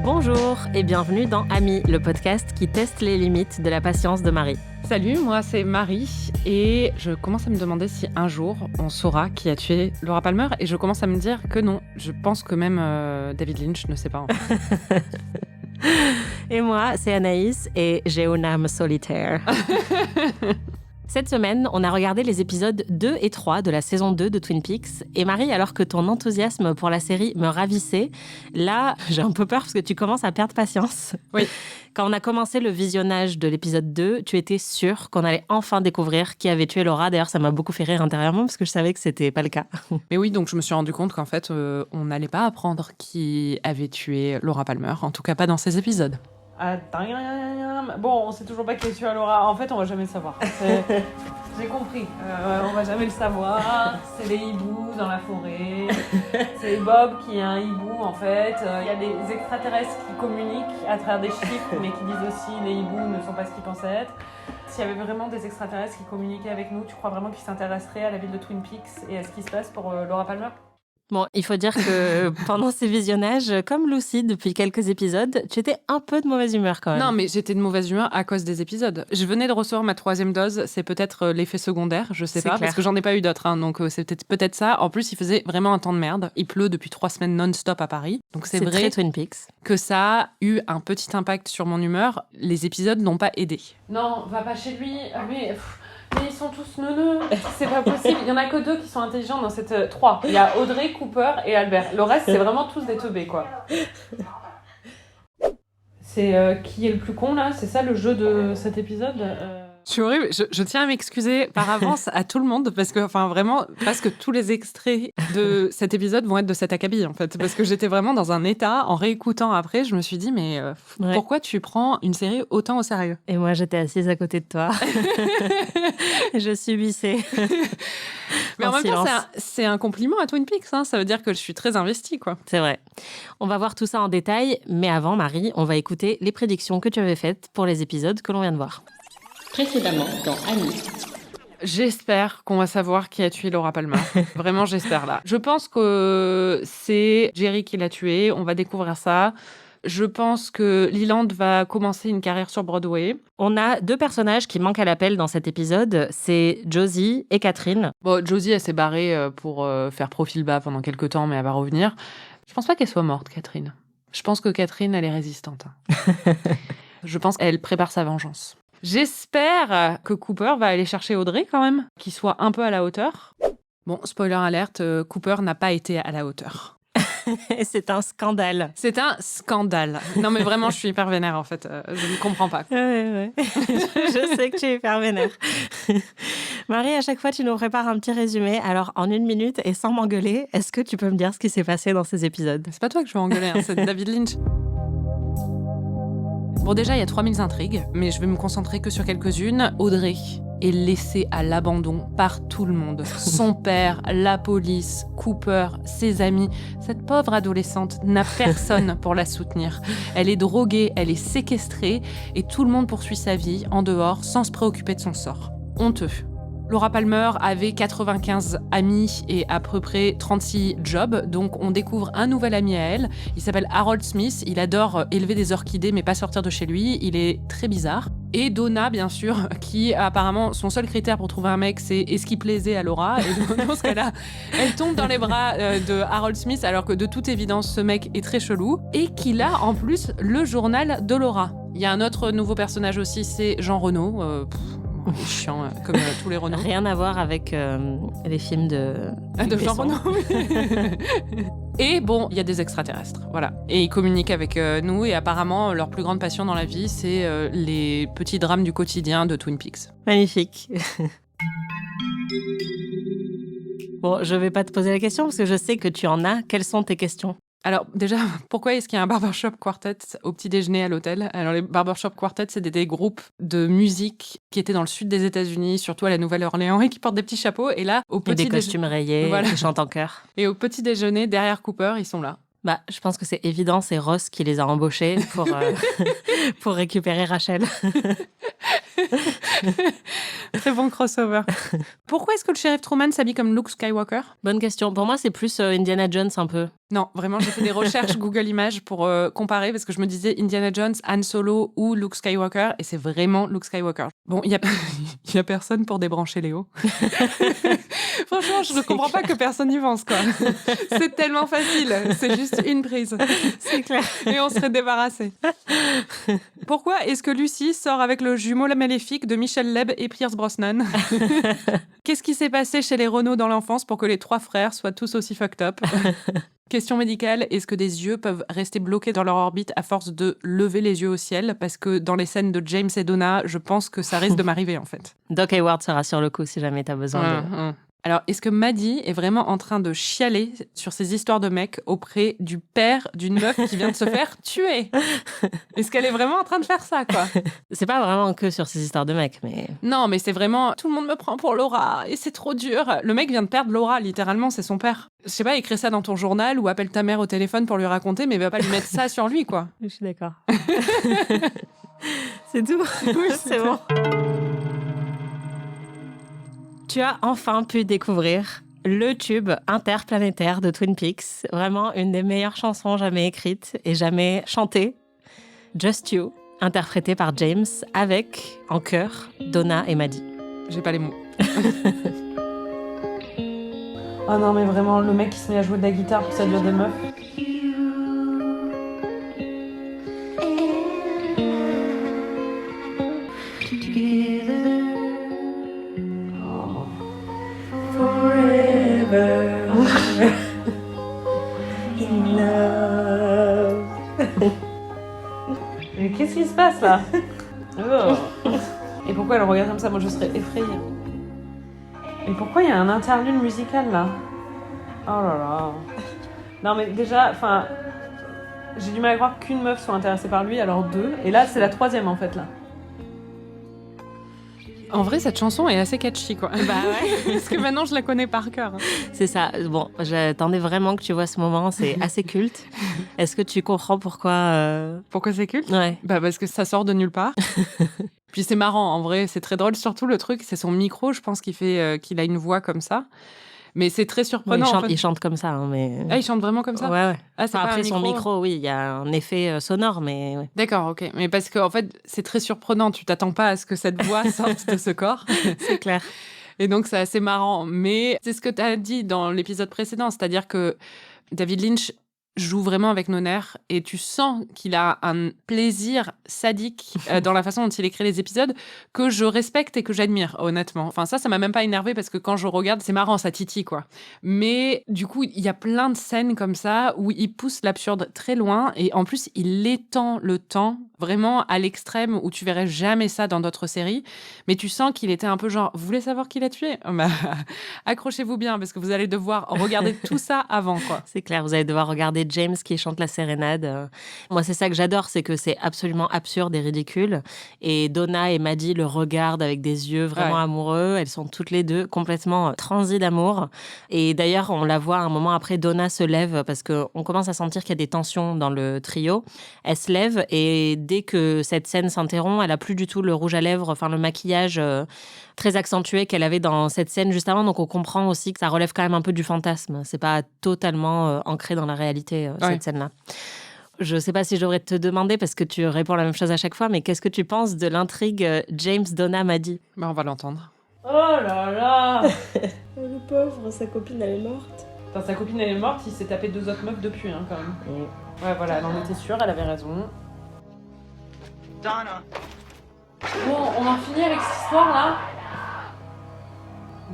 Bonjour et bienvenue dans Amis, le podcast qui teste les limites de la patience de Marie. Salut, moi c'est Marie et je commence à me demander si un jour on saura qui a tué Laura Palmer et je commence à me dire que non. Je pense que même David Lynch ne sait pas en fait. Et moi, c'est Anaïs et j'ai une âme solitaire. Cette semaine, on a regardé les épisodes 2 et 3 de la saison 2 de Twin Peaks. Et Marie, alors que ton enthousiasme pour la série me ravissait, là, j'ai un peu peur parce que tu commences à perdre patience. Oui. Quand on a commencé le visionnage de l'épisode 2, tu étais sûre qu'on allait enfin découvrir qui avait tué Laura. D'ailleurs, ça m'a beaucoup fait rire intérieurement parce que je savais que c'était pas le cas. Mais oui, donc je me suis rendu compte qu'en fait, on n'allait pas apprendre qui avait tué Laura Palmer, en tout cas pas dans ces épisodes. Bon, on sait toujours pas qui a tué Laura. En fait, on va jamais le savoir. J'ai compris. On va jamais le savoir. C'est les hiboux dans la forêt. C'est Bob qui est un hibou, en fait. Il y a des extraterrestres qui communiquent à travers des chiffres, mais qui disent aussi les hiboux ne sont pas ce qu'ils pensaient être. S'il y avait vraiment des extraterrestres qui communiquaient avec nous, tu crois vraiment qu'ils s'intéresseraient à la ville de Twin Peaks et à ce qui se passe pour Laura Palmer ? Bon, il faut dire que pendant ces visionnages, comme Lucy depuis quelques épisodes, tu étais un peu de mauvaise humeur quand même. Non, mais j'étais de mauvaise humeur à cause des épisodes. Je venais de recevoir ma 3e dose, c'est peut-être l'effet secondaire, je sais pas, clair. parce que j'en ai pas eu d'autres, hein, donc c'est peut-être ça. En plus, il faisait vraiment un temps de merde. Il pleut depuis 3 semaines non-stop à Paris, donc c'est vrai très Twin Peaks. Que ça a eu un petit impact sur mon humeur. Les épisodes n'ont pas aidé. Non, va pas chez lui, mais ils sont tous neuneux, c'est pas possible. Il y en a que 2 qui sont intelligents dans cette 3. Il y a Audrey, Cooper et Albert. Le reste, c'est vraiment tous des teubés, quoi. C'est qui est le plus con, là ? C'est ça le jeu de cet épisode C'est horrible. Je tiens à m'excuser par avance à tout le monde parce que, enfin, vraiment, presque tous les extraits de cet épisode vont être de cet acabit, en fait. Parce que j'étais vraiment dans un état, en réécoutant après, je me suis dit, mais pourquoi tu prends une série autant au sérieux ? Et moi, j'étais assise à côté de toi. Je subissais. Mais en même temps, c'est un compliment à Twin Peaks. Hein. Ça veut dire que je suis très investie, quoi. C'est vrai. On va voir tout ça en détail. Mais avant, Marie, on va écouter les prédictions que tu avais faites pour les épisodes que l'on vient de voir. Précédemment dans Amis. J'espère qu'on va savoir qui a tué Laura Palmer. Vraiment, j'espère là. Je pense que c'est Jerry qui l'a tuée. On va découvrir ça. Je pense que Leland va commencer une carrière sur Broadway. On a 2 personnages qui manquent à l'appel dans cet épisode. C'est Josie et Catherine. Bon, Josie, elle s'est barrée pour faire profil bas pendant quelques temps, mais elle va revenir. Je pense pas qu'elle soit morte, Catherine. Je pense que Catherine, elle est résistante. Je pense qu'elle prépare sa vengeance. J'espère que Cooper va aller chercher Audrey quand même, qu'il soit un peu à la hauteur. Bon, spoiler alerte, Cooper n'a pas été à la hauteur. C'est un scandale. C'est un scandale. Non mais vraiment, je suis hyper vénère en fait. Je ne comprends pas. Ouais. Je sais que tu es hyper vénère. Marie, à chaque fois, tu nous prépares un petit résumé. Alors, en 1 minute et sans m'engueuler, est-ce que tu peux me dire ce qui s'est passé dans ces épisodes ? C'est pas toi que je vais engueuler, hein, c'est David Lynch. Bon, déjà, il y a 3000 intrigues, mais je vais me concentrer que sur quelques-unes. Audrey est laissée à l'abandon par tout le monde. Son père, la police, Cooper, ses amis. Cette pauvre adolescente n'a personne pour la soutenir. Elle est droguée, elle est séquestrée, et tout le monde poursuit sa vie en dehors sans se préoccuper de son sort. Honteux. Laura Palmer avait 95 amis et à peu près 36 jobs, donc on découvre un nouvel ami à elle. Il s'appelle Harold Smith, il adore élever des orchidées mais pas sortir de chez lui, il est très bizarre. Et Donna, bien sûr, qui apparemment, son seul critère pour trouver un mec, c'est est-ce qu'il plaisait à Laura. Et dans ce cas-là, elle tombe dans les bras de Harold Smith, alors que de toute évidence, ce mec est très chelou. Et qu'il a en plus le journal de Laura. Il y a un autre nouveau personnage aussi, c'est Jean Reno. Chiant, comme tous les Renault. Rien à voir avec les films de Jean Reno. Et bon, il y a des extraterrestres, voilà. Et ils communiquent avec nous, et apparemment, leur plus grande passion dans la vie, c'est les petits drames du quotidien de Twin Peaks. Magnifique. Bon, je vais pas te poser la question, parce que je sais que tu en as. Quelles sont tes questions ? Alors déjà, pourquoi est-ce qu'il y a un barbershop quartet au petit déjeuner à l'hôtel ? Alors les barbershop quartet, c'est des groupes de musique qui étaient dans le sud des États-Unis, surtout à la Nouvelle-Orléans, et qui portent des petits chapeaux. Et là, au petit des costumes rayés, voilà. Qui chantent en chœur. Et au petit déjeuner, derrière Cooper, ils sont là. Bah, je pense que c'est évident, c'est Ross qui les a embauchés pour récupérer Rachel. Très bon crossover. Pourquoi est-ce que le shérif Truman s'habille comme Luke Skywalker ? Bonne question. Pour moi, c'est plus Indiana Jones un peu. Non, vraiment, j'ai fait des recherches Google Images pour comparer parce que je me disais Indiana Jones, Han Solo ou Luke Skywalker et c'est vraiment Luke Skywalker. Bon, il y a personne pour débrancher Léo. Franchement, je ne comprends pas que personne n'y pense, quoi. C'est tellement facile. C'est juste une prise. C'est clair. Et on serait débarrassé. Pourquoi est-ce que Lucy sort avec le jumeau maléfique de Michel Leb et Pierce Brosnan ? Qu'est-ce qui s'est passé chez les Renault dans l'enfance pour que les 3 frères soient tous aussi fucked up ? Question médicale, est-ce que des yeux peuvent rester bloqués dans leur orbite à force de lever les yeux au ciel ? Parce que dans les scènes de James et Donna, je pense que ça risque de m'arriver, en fait. Doc Hayward sera sur le coup si jamais t'as besoin de... Alors, est-ce que Maddie est vraiment en train de chialer sur ces histoires de mecs auprès du père d'une meuf qui vient de se faire tuer ? Est-ce qu'elle est vraiment en train de faire ça, quoi ? C'est pas vraiment que sur ces histoires de mecs, mais... Non, mais c'est vraiment... Tout le monde me prend pour Laura et c'est trop dur. Le mec vient de perdre Laura, littéralement, c'est son père. Je sais pas, écris ça dans ton journal ou appelle ta mère au téléphone pour lui raconter, mais va pas lui mettre ça sur lui, quoi. Je suis d'accord. C'est tout ? Oui, c'est bon. Tu as enfin pu découvrir le tube interplanétaire de Twin Peaks. Vraiment une des meilleures chansons jamais écrites et jamais chantées. Just You, interprétée par James, avec, en chœur, Donna et Maddie. J'ai pas les mots. Oh non, mais vraiment, le mec qui se met à jouer de la guitare pour séduire des meufs. In love. Mais qu'est-ce qui se passe là ? Oh. Et pourquoi elle regarde comme ça ? Moi je serais effrayée. Et pourquoi il y a un interlude musical là ? Oh là là. Non mais déjà, enfin, j'ai du mal à croire qu'une meuf soit intéressée par lui, alors 2. Et là c'est la 3e en fait là. En vrai, cette chanson est assez catchy, quoi. Bah ouais. Parce que maintenant, je la connais par cœur. C'est ça. Bon, j'attendais vraiment que tu vois ce moment. C'est assez culte. Est-ce que tu comprends pourquoi Pourquoi c'est culte ? Ouais. Bah parce que ça sort de nulle part. Puis c'est marrant, en vrai, c'est très drôle. Surtout le truc, c'est son micro, je pense qu'il fait qu'il a une voix comme ça. Mais c'est très surprenant. Ouais, il chante comme ça, hein, mais... Ah, il chante vraiment comme ça ? Ouais. Ah, c'est enfin, pas après, un son micro, oui, il y a un effet sonore, mais... Ouais. D'accord, ok. Mais parce qu'en fait, c'est très surprenant. Tu t'attends pas à ce que cette voix sorte de ce corps. C'est clair. Et donc, c'est assez marrant. Mais c'est ce que tu as dit dans l'épisode précédent. C'est-à-dire que David Lynch joue vraiment avec nos nerfs et tu sens qu'il a un plaisir sadique dans la façon dont il écrit les épisodes que je respecte et que j'admire, honnêtement. Enfin, ça m'a même pas énervé parce que quand je regarde, c'est marrant, ça titille, quoi. Mais du coup, il y a plein de scènes comme ça où il pousse l'absurde très loin et en plus, il étend le temps vraiment à l'extrême où tu verrais jamais ça dans d'autres séries. Mais tu sens qu'il était un peu genre, vous voulez savoir qui l'a tué ? Bah, accrochez-vous bien parce que vous allez devoir regarder tout ça avant, quoi. C'est clair, vous allez devoir regarder James qui chante la sérénade. Moi, c'est ça que j'adore, c'est que c'est absolument absurde et ridicule. Et Donna et Maddie le regardent avec des yeux vraiment amoureux. Elles sont toutes les deux complètement transies d'amour. Et d'ailleurs, on la voit un moment après, Donna se lève parce qu'on commence à sentir qu'il y a des tensions dans le trio. Elle se lève et dès que cette scène s'interrompt, elle a plus du tout le rouge à lèvres, enfin le maquillage très accentué qu'elle avait dans cette scène juste avant. Donc on comprend aussi que ça relève quand même un peu du fantasme. C'est pas totalement ancré dans la réalité, cette scène-là. Je sais pas si je devrais te demander, parce que tu réponds la même chose à chaque fois, mais qu'est-ce que tu penses de l'intrigue James, Donna, Maddie ? Bah, on va l'entendre. Oh là là. Le pauvre, sa copine elle est morte. Enfin, sa copine elle est morte, il s'est tapé 2 autres meufs depuis, hein, quand même. Ouais, voilà, elle en était sûre, elle avait raison. Donna. Bon, on en finit avec cette histoire-là.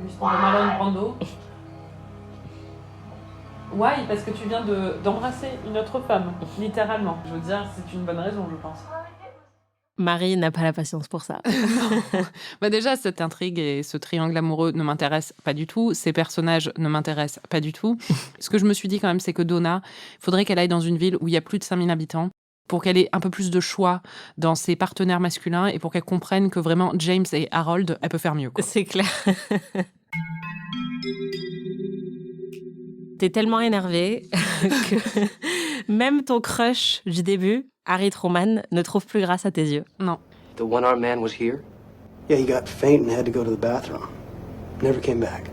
Juste pour Marlon Brando. Why ? Parce que tu viens d'embrasser une autre femme, littéralement. Je veux dire, c'est une bonne raison, je pense. Marie n'a pas la patience pour ça. Bah déjà, cette intrigue et ce triangle amoureux ne m'intéressent pas du tout. Ces personnages ne m'intéressent pas du tout. Ce que je me suis dit quand même, c'est que Donna, il faudrait qu'elle aille dans une ville où il y a plus de 5000 habitants pour qu'elle ait un peu plus de choix dans ses partenaires masculins et pour qu'elle comprenne que vraiment James et Harold, elle peut faire mieux, quoi. C'est clair. T'es tellement énervé que même ton crush du début, Harry Truman, ne trouve plus grâce à tes yeux. Non. The one-armed man was here? Yeah, he got faint and had to go to the bathroom. Never came back.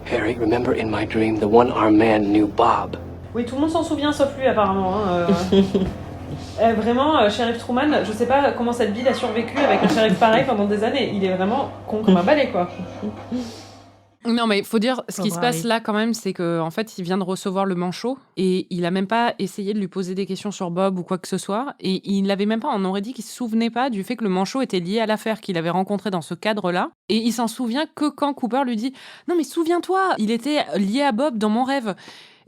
Harry, remember in my dream, the one-armed man knew Bob. Oui, tout le monde s'en souvient sauf lui apparemment. Vraiment, Sheriff Truman, je sais pas comment cette ville a survécu avec un shérif pareil pendant des années. Il est vraiment con comme un balai, quoi. Non, mais il faut dire, ce qui se passe Harry. là quand même, c'est qu'en fait, il vient de recevoir le manchot et il a même pas essayé de lui poser des questions sur Bob ou quoi que ce soit. Et il l'avait même pas, on aurait dit qu'il se souvenait pas du fait que le manchot était lié à l'affaire qu'il avait rencontrée dans ce cadre-là. Et il s'en souvient que quand Cooper lui dit « Non mais souviens-toi, il était lié à Bob dans mon rêve ».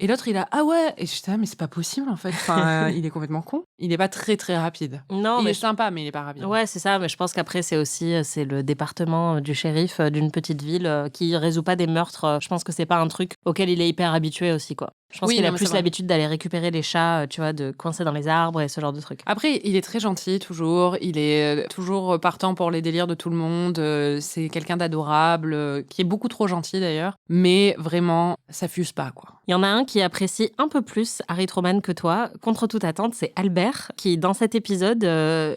Et l'autre, il a « Ah ouais !» Et je dis « Ah mais c'est pas possible en fait, enfin, il est complètement con. » Il est pas très très rapide. Non, Il mais est sympa, mais il est pas rapide. Ouais, c'est ça, mais je pense qu'après, c'est aussi c'est le département du shérif d'une petite ville qui résout pas des meurtres. Je pense que c'est pas un truc auquel il est hyper habitué aussi, quoi. Je pense Oui, qu'il non, a mais plus c'est vrai. l'habitude d'aller récupérer les chats, tu vois, de coincer dans les arbres et ce genre de trucs. Après, il est très gentil, toujours. Il est toujours partant pour les délires de tout le monde. C'est quelqu'un d'adorable, qui est beaucoup trop gentil d'ailleurs. Mais vraiment, ça fuse pas, quoi. Il y en a un qui apprécie un peu plus Harry Truman que toi. Contre toute attente, c'est Albert, qui, dans cet épisode,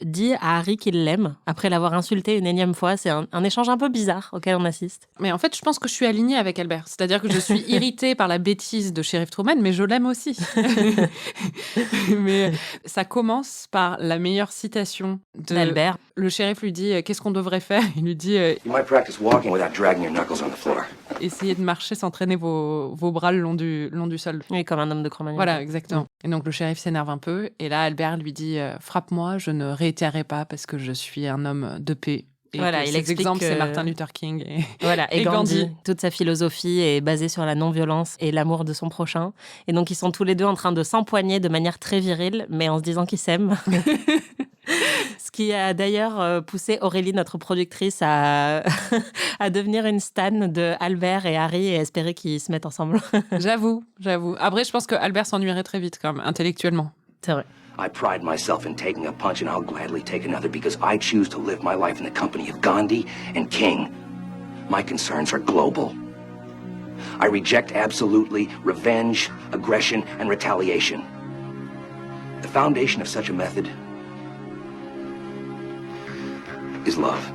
dit à Harry qu'il l'aime, après l'avoir insulté une énième fois. C'est un échange un peu bizarre auquel on assiste. Mais en fait, je pense que je suis alignée avec Albert. C'est-à-dire que je suis irritée par la bêtise de Sheriff Truman, mais je l'aime aussi. Mais ça commence par la meilleure citation d'Albert. Le shérif lui dit « Qu'est-ce qu'on devrait faire ?» Il lui dit You might practice walking without dragging your knuckles on the floor. « Essayez de marcher sans traîner vos bras le long du sol. » Oui, comme un homme de Cro-Magnon. Voilà, exactement. Et donc le shérif s'énerve un peu. Et là, Albert lui dit « Frappe-moi, je ne réitérerai pas parce que je suis un homme de paix. » Et voilà, il ses explique exemples, que... c'est Martin Luther King et, voilà, et et Gandhi. Gandhi. Toute sa philosophie est basée sur la non-violence et l'amour de son prochain. Et donc, ils sont tous les deux en train de s'empoigner de manière très virile, mais en se disant qu'ils s'aiment. Ce qui a d'ailleurs poussé Aurélie, notre productrice, à devenir une stan de Albert et Harry et espérer qu'ils se mettent ensemble. J'avoue. Après, je pense que Albert s'ennuierait très vite, quand même, intellectuellement. C'est vrai. I pride myself in taking a punch and I'll gladly take another because I choose to live my life in the company of Gandhi and King. My concerns are global. I reject absolutely revenge, aggression, and retaliation. The foundation of such a method is love.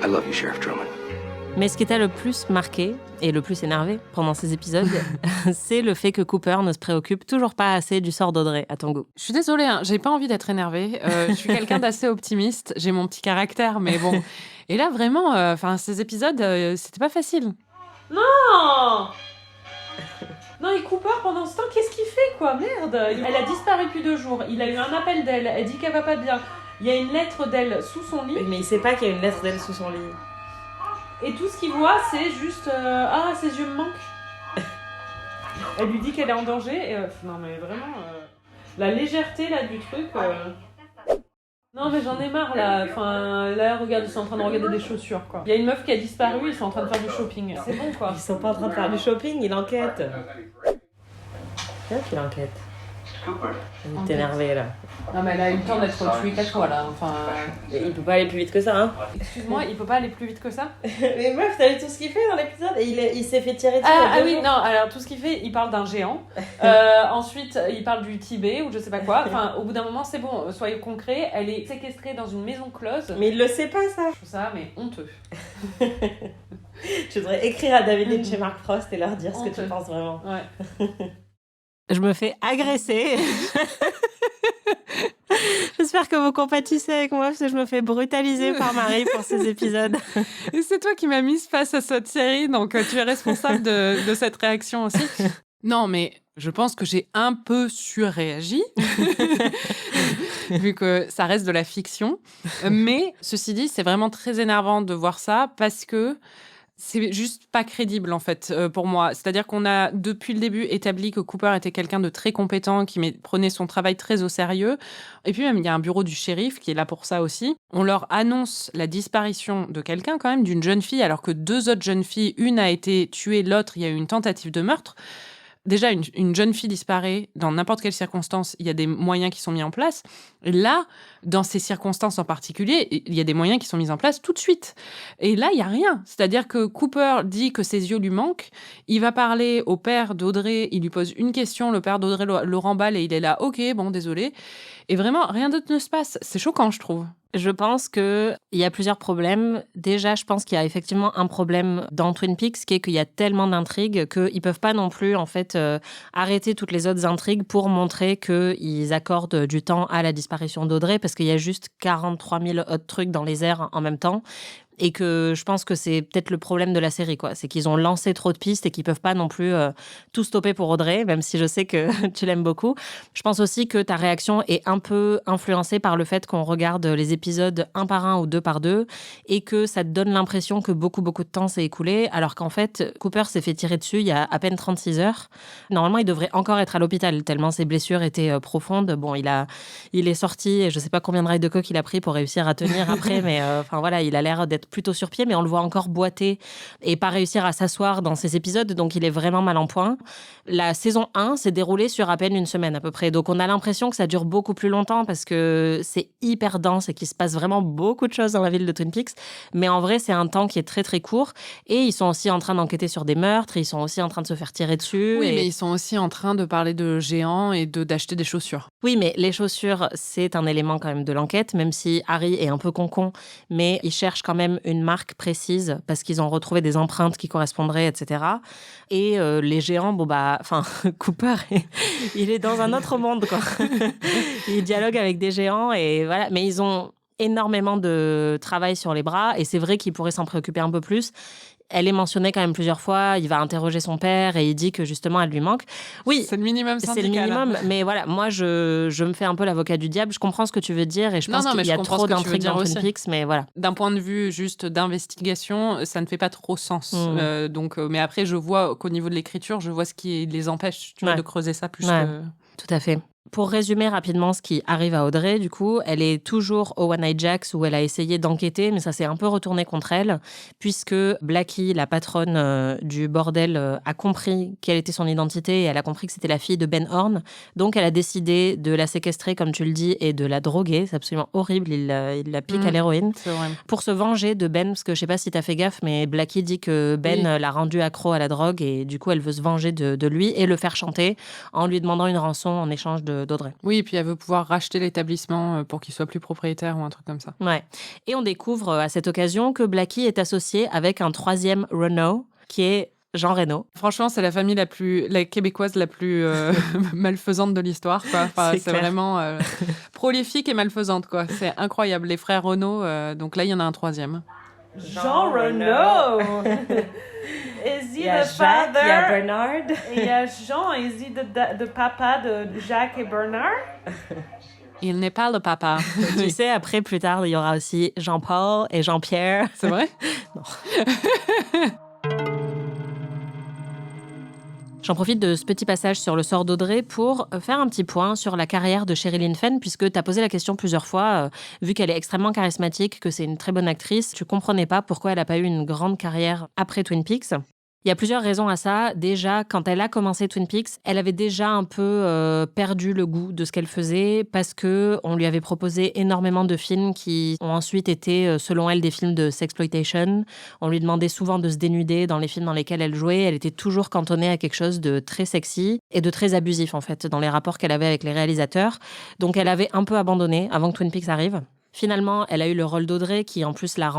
I love you, Sheriff Truman. Mais ce qui t'a le plus marqué et le plus énervé pendant ces épisodes, c'est le fait que Cooper ne se préoccupe toujours pas assez du sort d'Audrey, à ton goût. Je suis désolée, hein, j'ai pas envie d'être énervée. Je suis quelqu'un d'assez optimiste. J'ai mon petit caractère, mais bon. Et là, vraiment, ces épisodes, c'était pas facile. Non, et Cooper, pendant ce temps, qu'est-ce qu'il fait, quoi? Merde. Elle a disparu depuis 2 jours. Il a eu un appel d'elle. Elle dit qu'elle va pas bien. Il y a une lettre d'elle sous son lit. Mais il sait pas qu'il y a une lettre d'elle sous son lit. Et tout ce qu'il voit, c'est juste ah, ses yeux me manquent. Elle lui dit qu'elle est en danger. Et, non, mais vraiment, la légèreté là du truc. Non, mais j'en ai marre là. Enfin, là, regarde, ils sont en train de regarder des chaussures, quoi. Il y a une meuf qui a disparu, ils sont en train de faire du shopping. C'est bon, quoi. Ils sont pas en train de faire du shopping, il enquête. Bien qu'il enquête. Il est énervé là. Non, mais elle a eu le temps d'être tuée 4 fois, là. Enfin... Et il peut pas aller plus vite que ça, hein. Excuse-moi, il peut pas aller plus vite que ça? Mais meuf, t'as vu tout ce qu'il fait dans l'épisode? Et il s'est fait tirer dessus. Ah oui, non, alors tout ce qu'il fait, il parle d'un géant. Ensuite, il parle du Tibet ou je sais pas quoi. Enfin, au bout d'un moment, c'est bon, soyez concrets. Elle est séquestrée dans une maison close. Mais il le sait pas, ça. Je trouve ça, mais honteux. Je voudrais écrire à David Lynch et Mark Frost et leur dire ce que tu penses vraiment. Ouais. Je me fais agresser. J'espère que vous compatissez avec moi parce que je me fais brutaliser par Marie pour ces épisodes. Et c'est toi qui m'as mise face à cette série, donc tu es responsable de cette réaction aussi. Non, mais je pense que j'ai un peu surréagi, vu que ça reste de la fiction. Mais ceci dit, c'est vraiment très énervant de voir ça parce que c'est juste pas crédible, en fait, pour moi. C'est-à-dire qu'on a, depuis le début, établi que Cooper était quelqu'un de très compétent, qui prenait son travail très au sérieux. Et puis même, il y a un bureau du shérif qui est là pour ça aussi. On leur annonce la disparition de quelqu'un, quand même, d'une jeune fille, alors que 2 autres jeunes filles, une a été tuée, l'autre, il y a eu une tentative de meurtre. Déjà, une jeune fille disparaît, dans n'importe quelle circonstance, il y a des moyens qui sont mis en place. Et là, dans ces circonstances en particulier, il y a des moyens qui sont mis en place tout de suite. Et là, il n'y a rien. C'est-à-dire que Cooper dit que ses yeux lui manquent. Il va parler au père d'Audrey, il lui pose une question, le père d'Audrey le remballe et il est là, ok, bon, désolé. Et vraiment, rien d'autre ne se passe. C'est choquant, je trouve. Je pense qu'il y a plusieurs problèmes. Déjà, je pense qu'il y a effectivement un problème dans Twin Peaks, qui est qu'il y a tellement d'intrigues qu'ils ne peuvent pas non plus en fait, arrêter toutes les autres intrigues pour montrer qu'ils accordent du temps à la disparition d'Audrey, parce qu'il y a juste 43 000 autres trucs dans les airs en même temps. Et que je pense que c'est peut-être le problème de la série, quoi. C'est qu'ils ont lancé trop de pistes et qu'ils peuvent pas non plus tout stopper pour Audrey, même si je sais que tu l'aimes beaucoup. Je pense aussi que ta réaction est un peu influencée par le fait qu'on regarde les épisodes un par un ou deux par deux et que ça te donne l'impression que beaucoup de temps s'est écoulé, alors qu'en fait, Cooper s'est fait tirer dessus il y a à peine 36 heures. Normalement, il devrait encore être à l'hôpital, tellement ses blessures étaient profondes. Bon, il est sorti et je sais pas combien de rails de coke il a pris pour réussir à tenir après, mais enfin voilà, il a l'air d'être plutôt sur pied, mais on le voit encore boiter et pas réussir à s'asseoir dans ces épisodes, donc il est vraiment mal en point. La saison 1 s'est déroulée sur à peine une semaine à peu près, donc on a l'impression que ça dure beaucoup plus longtemps parce que c'est hyper dense et qu'il se passe vraiment beaucoup de choses dans la ville de Twin Peaks, mais en vrai c'est un temps qui est très très court et ils sont aussi en train d'enquêter sur des meurtres, ils sont aussi en train de se faire tirer dessus. Oui, mais ils sont aussi en train de parler de géants et d'acheter des chaussures. Oui, mais les chaussures, c'est un élément quand même de l'enquête, même si Harry est un peu con, mais il cherche quand même une marque précise parce qu'ils ont retrouvé des empreintes qui correspondraient, etc. Et les géants, Cooper, il est dans un autre monde, quoi. Il dialogue avec des géants et voilà. Mais ils ont énormément de travail sur les bras et c'est vrai qu'ils pourraient s'en préoccuper un peu plus. Elle est mentionnée quand même plusieurs fois, il va interroger son père et il dit que justement elle lui manque. Oui, c'est le minimum syndical. C'est le minimum, mais voilà, moi je me fais un peu l'avocat du diable, je comprends ce que tu veux dire et je pense qu'il y a trop d'intrigues dans Twin Peaks, mais voilà. D'un point de vue juste d'investigation, ça ne fait pas trop sens. Mais après, je vois qu'au niveau de l'écriture, je vois ce qui les empêche de creuser ça plus que... Tout à fait. Pour résumer rapidement ce qui arrive à Audrey, du coup, elle est toujours au One Night Jacks où elle a essayé d'enquêter, mais ça s'est un peu retourné contre elle, puisque Blackie, la patronne du bordel, a compris quelle était son identité et elle a compris que c'était la fille de Ben Horne. Donc, elle a décidé de la séquestrer, comme tu le dis, et de la droguer. C'est absolument horrible, il la pique à l'héroïne. Pour se venger de Ben, parce que je sais pas si t'as fait gaffe, mais Blackie dit que Ben l'a rendu accro à la drogue et du coup, elle veut se venger de lui et le faire chanter en lui demandant une rançon en échange d'Audrey. Oui, et puis elle veut pouvoir racheter l'établissement pour qu'il soit plus propriétaire ou un truc comme ça. Ouais. Et on découvre à cette occasion que Blackie est associé avec un troisième Renault, qui est Jean Reno. Franchement, c'est la québécoise la plus malfaisante de l'histoire, quoi. Enfin, c'est vraiment prolifique et malfaisante, quoi. C'est incroyable. Les frères Renault, donc là, il y en a un troisième. Jean Renault. Is he the father? Il y a Bernard. Il y a Jean. Is he the papa de Jacques et Bernard? Il n'est pas le papa. Tu sais, après, plus tard, il y aura aussi Jean-Paul et Jean-Pierre. C'est vrai? Non. J'en profite de ce petit passage sur le sort d'Audrey pour faire un petit point sur la carrière de Sherilyn Fenn, puisque tu as posé la question plusieurs fois, vu qu'elle est extrêmement charismatique, que c'est une très bonne actrice, tu comprenais pas pourquoi elle n'a pas eu une grande carrière après Twin Peaks. Il y a plusieurs raisons à ça. Déjà, quand elle a commencé Twin Peaks, elle avait déjà un peu perdu le goût de ce qu'elle faisait parce qu'on lui avait proposé énormément de films qui ont ensuite été, selon elle, des films de sexploitation. On lui demandait souvent de se dénuder dans les films dans lesquels elle jouait. Elle était toujours cantonnée à quelque chose de très sexy et de très abusif, en fait, dans les rapports qu'elle avait avec les réalisateurs. Donc, elle avait un peu abandonné avant que Twin Peaks arrive. Finalement, elle a eu le rôle d'Audrey qui, en plus, l'a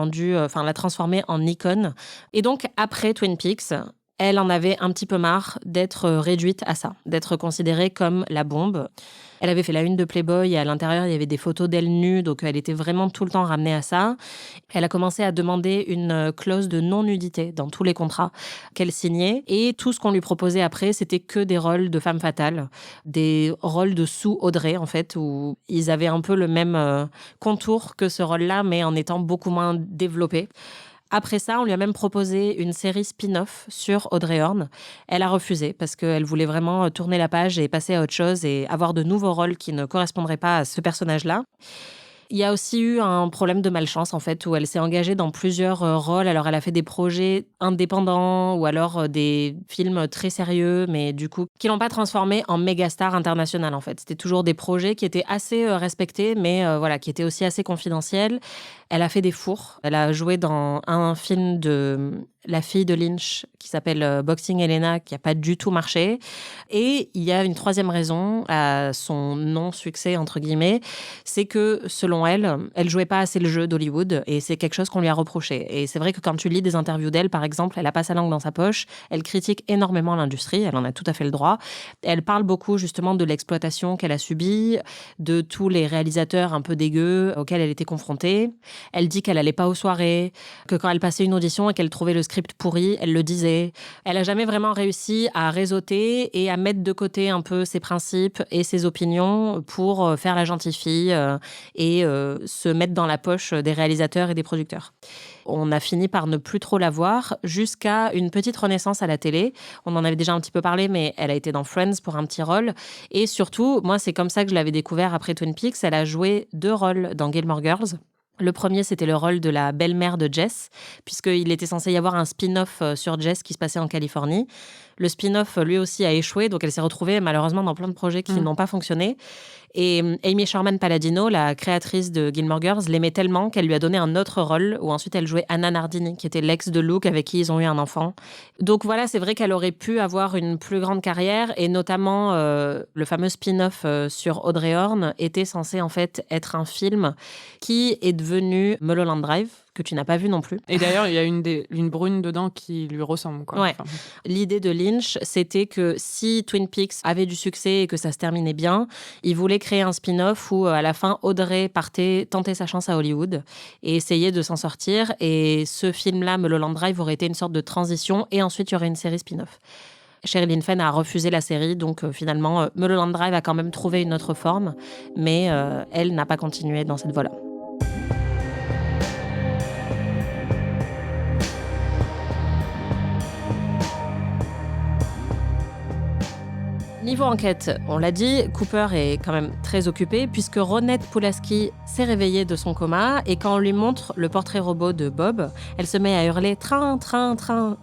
transformée en icône. Et donc, après Twin Peaks, elle en avait un petit peu marre d'être réduite à ça, d'être considérée comme la bombe. Elle avait fait la une de Playboy et à l'intérieur, il y avait des photos d'elle nue, donc elle était vraiment tout le temps ramenée à ça. Elle a commencé à demander une clause de non-nudité dans tous les contrats qu'elle signait. Et tout ce qu'on lui proposait après, c'était que des rôles de femme fatale, des rôles de sous-Audrey, en fait, où ils avaient un peu le même contour que ce rôle-là, mais en étant beaucoup moins développé. Après ça, on lui a même proposé une série spin-off sur Audrey Horne. Elle a refusé parce qu'elle voulait vraiment tourner la page et passer à autre chose et avoir de nouveaux rôles qui ne correspondraient pas à ce personnage-là. Il y a aussi eu un problème de malchance, en fait, où elle s'est engagée dans plusieurs rôles. Alors, elle a fait des projets indépendants ou alors des films très sérieux, mais du coup, qui l'ont pas transformée en méga star internationale, en fait. C'était toujours des projets qui étaient assez respectés, mais qui étaient aussi assez confidentiels. Elle a fait des fours. Elle a joué dans un film de la fille de Lynch, qui s'appelle Boxing Helena, qui n'a pas du tout marché. Et il y a une troisième raison à son non-succès, entre guillemets, c'est que, selon elle, elle jouait pas assez le jeu d'Hollywood, et c'est quelque chose qu'on lui a reproché. Et c'est vrai que quand tu lis des interviews d'elle, par exemple, elle n'a pas sa langue dans sa poche, elle critique énormément l'industrie, elle en a tout à fait le droit. Elle parle beaucoup, justement, de l'exploitation qu'elle a subie, de tous les réalisateurs un peu dégueux auxquels elle était confrontée. Elle dit qu'elle allait pas aux soirées, que quand elle passait une audition et qu'elle trouvait le script pourri, elle le disait. Elle a jamais vraiment réussi à réseauter et à mettre de côté un peu ses principes et ses opinions pour faire la gentille fille et se mettre dans la poche des réalisateurs et des producteurs. On a fini par ne plus trop la voir jusqu'à une petite renaissance à la télé. On en avait déjà un petit peu parlé, mais elle a été dans Friends pour un petit rôle. Et surtout, moi, c'est comme ça que je l'avais découvert après Twin Peaks. Elle a joué 2 rôles dans Gilmore Girls. Le premier, c'était le rôle de la belle-mère de Jess, puisqu'il était censé y avoir un spin-off sur Jess qui se passait en Californie. Le spin-off, lui aussi, a échoué, donc elle s'est retrouvée malheureusement dans plein de projets qui n'ont pas fonctionné. Et Amy Sherman-Palladino, la créatrice de Gilmore Girls, l'aimait tellement qu'elle lui a donné un autre rôle, où ensuite elle jouait Anna Nardini, qui était l'ex de Luke, avec qui ils ont eu un enfant. Donc voilà, c'est vrai qu'elle aurait pu avoir une plus grande carrière, et notamment le fameux spin-off sur Audrey Horne était censé en fait être un film qui est devenu Mulholland Drive, que tu n'as pas vu non plus. Et d'ailleurs, il y a une brune dedans qui lui ressemble, quoi. Ouais. Enfin. L'idée de Lynch, c'était que si Twin Peaks avait du succès et que ça se terminait bien, il voulait créer un spin-off où, à la fin, Audrey partait tenter sa chance à Hollywood et essayer de s'en sortir. Et ce film-là, Mulholland Drive, aurait été une sorte de transition. Et ensuite, il y aurait une série spin-off. Sherilyn Fenn a refusé la série, donc finalement, Mulholland Drive a quand même trouvé une autre forme, mais elle n'a pas continué dans cette voie-là. Niveau enquête, on l'a dit, Cooper est quand même très occupé puisque Ronette Pulaski s'est réveillée de son coma et quand on lui montre le portrait robot de Bob, elle se met à hurler « train, train, train ».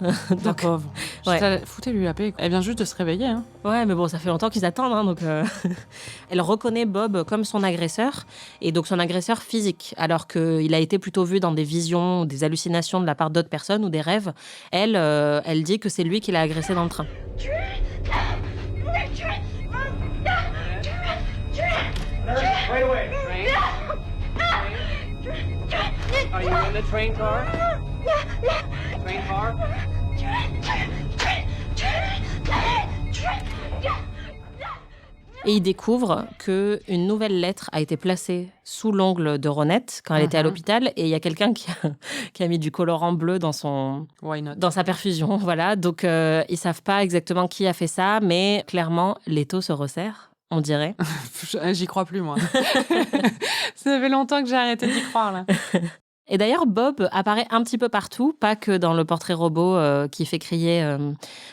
La pauvre. Ouais. Foutez-lui la paix. Elle vient juste de se réveiller. Hein. Ouais, mais bon, ça fait longtemps qu'ils attendent. Hein, donc Elle reconnaît Bob comme son agresseur et donc son agresseur physique alors qu'il a été plutôt vu dans des visions, des hallucinations de la part d'autres personnes ou des rêves. Elle dit que c'est lui qui l'a agressé dans le train. Wait away. Are you in the train car? Train car? Et il découvre qu'une nouvelle lettre a été placée sous l'ongle de Ronette quand elle était à l'hôpital. Et il y a quelqu'un qui a mis du colorant bleu dans sa perfusion. Voilà. Donc, ils ne savent pas exactement qui a fait ça, mais clairement, l'étau se resserre. On dirait. J'y crois plus, moi. Ça fait longtemps que j'ai arrêté d'y croire, là. Et d'ailleurs, Bob apparaît un petit peu partout, pas que dans le portrait robot qui fait crier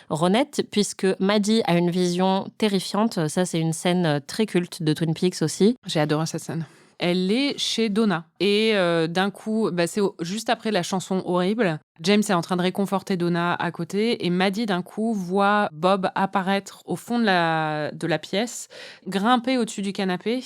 Ronette, puisque Maddie a une vision terrifiante. Ça, c'est une scène très culte de Twin Peaks aussi. J'ai adoré cette scène. Elle est chez Donna. Et d'un coup, c'est juste après la chanson horrible. James est en train de réconforter Donna à côté. Et Maddie, d'un coup, voit Bob apparaître au fond de la pièce, grimper au-dessus du canapé.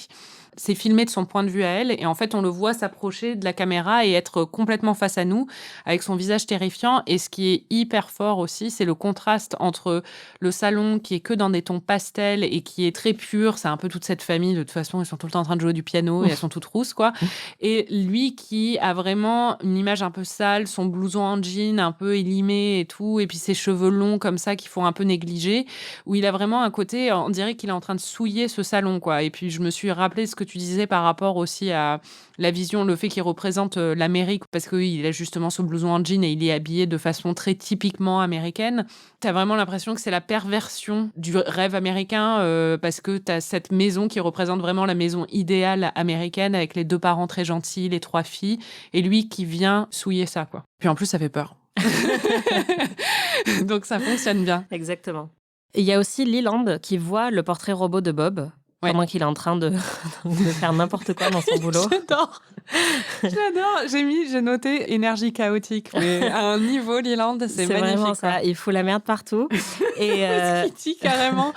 C'est filmé de son point de vue à elle. Et en fait, on le voit s'approcher de la caméra et être complètement face à nous, avec son visage terrifiant. Et ce qui est hyper fort aussi, c'est le contraste entre le salon qui est que dans des tons pastels et qui est très pur. C'est un peu toute cette famille. De toute façon, ils sont tout le temps en train de jouer du piano et elles sont toutes rousses, quoi. Et lui qui a vraiment une image un peu sale, son blouson en jean un peu élimé et tout, et puis ses cheveux longs comme ça qui font un peu négliger, où il a vraiment un côté, on dirait qu'il est en train de souiller ce salon, quoi. Et puis je me suis rappelé ce que tu disais par rapport aussi à la vision, le fait qu'il représente l'Amérique, parce qu'il a justement ce blouson en jean et il est habillé de façon très typiquement américaine. T'as vraiment l'impression que c'est la perversion du rêve américain, parce que t'as cette maison qui représente vraiment la maison idéale américaine, avec les 2 parents très gentils, les 3 filles, et lui qui vient souiller ça, quoi. Puis en plus, ça fait peur. Donc ça fonctionne bien. Exactement. Il y a aussi Leland qui voit le portrait robot de Bob. À moins qu'il est en train de faire n'importe quoi dans son boulot. J'adore. J'ai noté énergie chaotique. Mais à un niveau, Leland, c'est magnifique. Vraiment ça. Il fout la merde partout. Et Il dit carrément,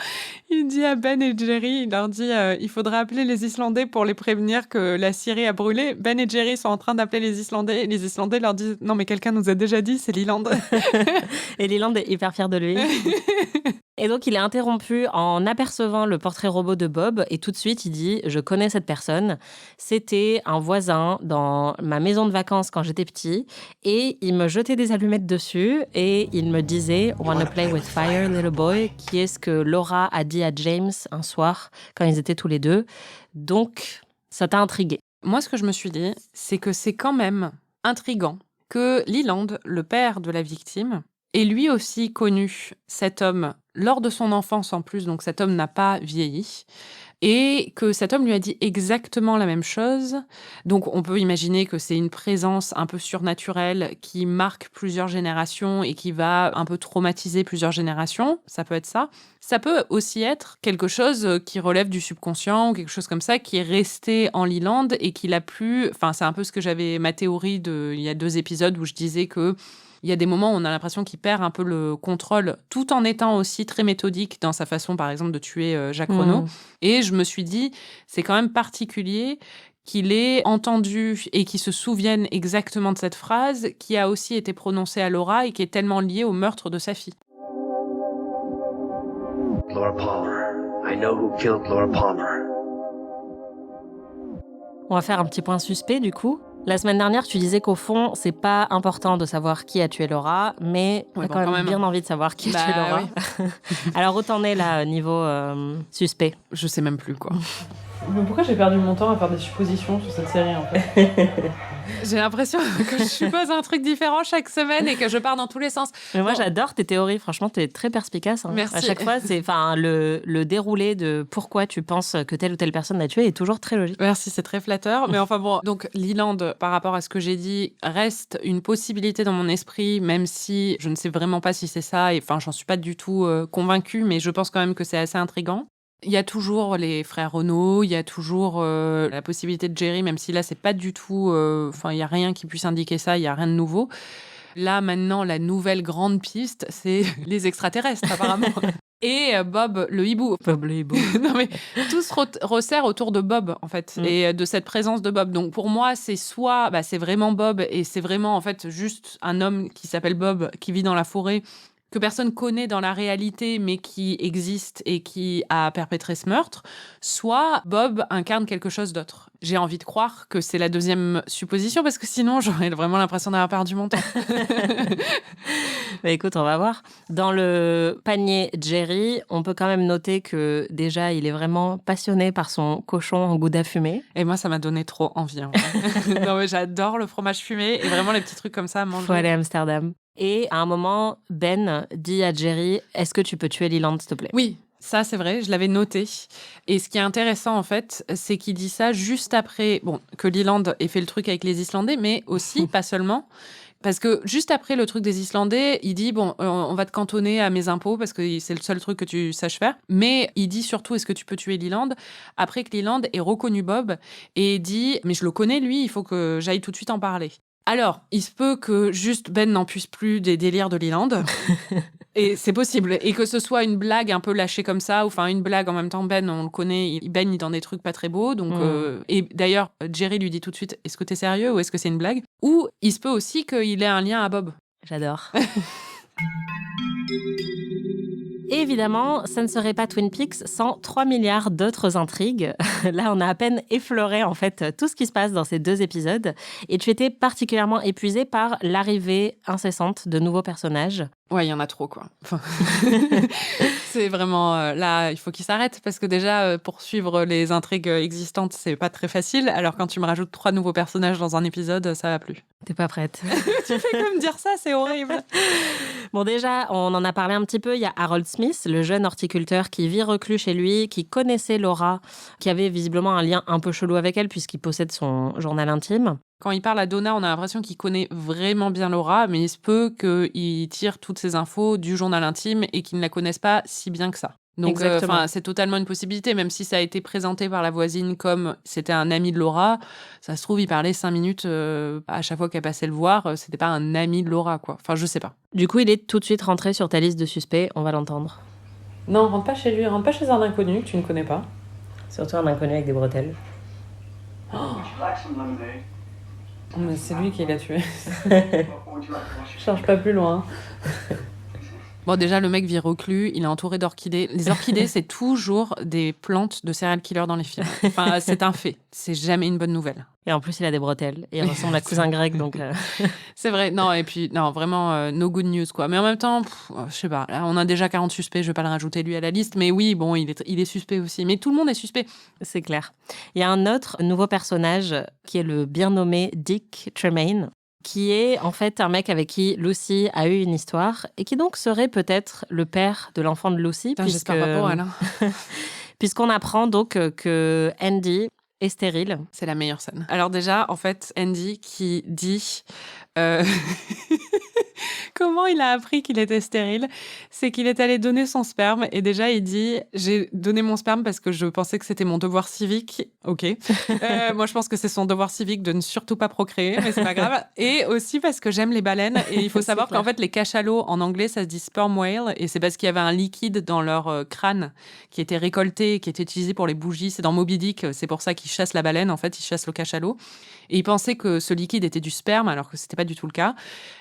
il dit à Ben et Jerry, il leur dit il faudra appeler les Islandais pour les prévenir que la Syrie a brûlé. Ben et Jerry sont en train d'appeler les Islandais et les Islandais leur disent non mais quelqu'un nous a déjà dit, c'est l'Islande. et Leland est hyper fier de lui. Et donc, il est interrompu en apercevant le portrait robot de Bob. Et tout de suite, il dit « Je connais cette personne. C'était un voisin dans ma maison de vacances quand j'étais petit. Et il me jetait des allumettes dessus. Et il me disait « Wanna play with fire, little boy ?» qui est ce que Laura a dit à James un soir quand ils étaient tous les deux. Donc, ça t'a intrigué. Moi, ce que je me suis dit, c'est que c'est quand même intriguant que Leland, le père de la victime, ait lui aussi connu cet homme lors de son enfance en plus, donc cet homme n'a pas vieilli, et que cet homme lui a dit exactement la même chose. Donc on peut imaginer que c'est une présence un peu surnaturelle qui marque plusieurs générations et qui va un peu traumatiser plusieurs générations, ça peut être ça. Ça peut aussi être quelque chose qui relève du subconscient ou quelque chose comme ça qui est resté en Leland et qu'il a pu... Enfin, c'est un peu ce que j'avais, ma théorie il y a 2 épisodes où je disais que il y a des moments où on a l'impression qu'il perd un peu le contrôle, tout en étant aussi très méthodique dans sa façon, par exemple, de tuer Jacques Renaud. Et je me suis dit, c'est quand même particulier qu'il ait entendu et qu'il se souvienne exactement de cette phrase qui a aussi été prononcée à Laura et qui est tellement liée au meurtre de sa fille. Laura Palmer. I know who killed Laura Palmer. On va faire un petit point suspect, du coup. La semaine dernière, tu disais qu'au fond, c'est pas important de savoir qui a tué Laura, mais t'as quand même bien envie de savoir qui a tué Laura. Oui. Alors, où t'en es là, niveau suspect? Je sais même plus, quoi. Mais pourquoi j'ai perdu mon temps à faire des suppositions sur cette série, en fait? J'ai l'impression que je suppose un truc différent chaque semaine et que je pars dans tous les sens. Mais moi, j'adore tes théories. Franchement, t'es très perspicace. Hein. Merci. À chaque fois, c'est le déroulé de pourquoi tu penses que telle ou telle personne l'a tué est toujours très logique. Merci, c'est très flatteur. Mais enfin bon, donc Leland, par rapport à ce que j'ai dit, reste une possibilité dans mon esprit, même si je ne sais vraiment pas si c'est ça. Et enfin, j'en suis pas du tout convaincue, mais je pense quand même que c'est assez intriguant. Il y a toujours les frères Renaud, il y a toujours la possibilité de Jerry, même si là, c'est pas du tout... Enfin, il y a rien qui puisse indiquer ça, il y a rien de nouveau. Là, maintenant, la nouvelle grande piste, c'est les extraterrestres, apparemment. Et Bob le hibou. Bob le hibou. Non, mais tout se resserre autour de Bob, en fait, et de cette présence de Bob. Donc, pour moi, c'est soit... c'est vraiment Bob, et c'est vraiment, en fait, juste un homme qui s'appelle Bob, qui vit dans la forêt, que personne connaît dans la réalité, mais qui existe et qui a perpétré ce meurtre, soit Bob incarne quelque chose d'autre. J'ai envie de croire que c'est la deuxième supposition, parce que sinon, j'aurais vraiment l'impression d'avoir perdu mon temps. Écoute, on va voir. Dans le panier Jerry, on peut quand même noter que déjà, il est vraiment passionné par son cochon en gouda fumé. Et moi, ça m'a donné trop envie. En vrai. Non, mais j'adore le fromage fumé et vraiment les petits trucs comme ça à manger. Faut aller à Amsterdam. Et à un moment, Ben dit à Jerry, est-ce que tu peux tuer Leland, s'il te plaît? Oui, ça c'est vrai, je l'avais noté. Et ce qui est intéressant en fait, c'est qu'il dit ça juste après que Leland ait fait le truc avec les Islandais, mais aussi, pas seulement, parce que juste après le truc des Islandais, il dit on va te cantonner à mes impôts parce que c'est le seul truc que tu saches faire. Mais il dit surtout est-ce que tu peux tuer Leland après que Leland ait reconnu Bob et dit mais je le connais lui, il faut que j'aille tout de suite en parler. Alors, il se peut que juste Ben n'en puisse plus des délires de Leland. Et c'est possible. Et que ce soit une blague un peu lâchée comme ça, ou enfin une blague en même temps, Ben, on le connaît, il baigne dans des trucs pas très beaux. Donc, et d'ailleurs, Jerry lui dit tout de suite, est-ce que t'es sérieux ou est-ce que c'est une blague? Ou il se peut aussi qu'il ait un lien à Bob. J'adore. Évidemment, ça ne serait pas Twin Peaks sans 3 milliards d'autres intrigues. Là, on a à peine effleuré en fait tout ce qui se passe dans ces 2 épisodes. Et tu étais particulièrement épuisée par l'arrivée incessante de nouveaux personnages. Ouais, il y en a trop, quoi. Enfin, c'est vraiment... là, il faut qu'il s'arrête, parce que déjà, pour suivre les intrigues existantes, c'est pas très facile. Alors, quand tu me rajoutes 3 nouveaux personnages dans un épisode, ça va plus. T'es pas prête. Tu fais comme dire ça, c'est horrible. Bon, déjà, on en a parlé un petit peu. Il y a Harold Smith, le jeune horticulteur qui vit reclus chez lui, qui connaissait Laura, qui avait visiblement un lien un peu chelou avec elle, puisqu'il possède son journal intime. Quand il parle à Donna, on a l'impression qu'il connaît vraiment bien Laura, mais il se peut qu'il tire toutes ces infos du journal intime et qu'il ne la connaisse pas si bien que ça. Donc, Exactement. c'est totalement une possibilité, même si ça a été présenté par la voisine comme c'était un ami de Laura. Ça se trouve, il parlait 5 minutes à chaque fois qu'elle passait le voir. C'était pas un ami de Laura, quoi. Enfin, je sais pas. Du coup, il est tout de suite rentré sur ta liste de suspects, on va l'entendre. Non, rentre pas chez lui, rentre pas chez un inconnu que tu ne connais pas. Surtout un inconnu avec des bretelles. Mais c'est lui qui l'a tué. Je cherche pas plus loin. Bon, déjà, le mec vit reclus, il est entouré d'orchidées. Les orchidées, c'est toujours des plantes de serial killer dans les films. Enfin, c'est un fait. C'est jamais une bonne nouvelle. Et en plus, il a des bretelles. Et il ressemble à cousin grec, donc... C'est vrai. Non, et puis, non, vraiment, no good news, quoi. Mais en même temps, je sais pas. Là, on a déjà 40 suspects, je vais pas le rajouter, lui, à la liste. Mais oui, bon, il est suspect aussi. Mais tout le monde est suspect. C'est clair. Il y a un autre nouveau personnage qui est le bien nommé Dick Tremaine, qui est en fait un mec avec qui Lucy a eu une histoire et qui donc serait peut-être le père de l'enfant de Lucy. Putain, j'espère pas pour elle. Puisqu'on apprend donc que Andy est stérile. C'est la meilleure scène. Alors déjà, en fait, Andy qui dit... Comment il a appris qu'il était stérile? C'est qu'il est allé donner son sperme et déjà il dit « J'ai donné mon sperme parce que je pensais que c'était mon devoir civique. » Ok. Moi, je pense que c'est son devoir civique de ne surtout pas procréer, mais c'est pas grave. Et aussi parce que j'aime les baleines et il faut savoir qu'en fait, les cachalots, en anglais, ça se dit sperm whale et c'est parce qu'il y avait un liquide dans leur crâne qui était récolté, qui était utilisé pour les bougies. C'est dans Moby Dick, c'est pour ça qu'ils chassent la baleine. En fait, ils chassent le cachalot. Et ils pensaient que ce liquide était du sperme, alors que c'était pas du tout le cas,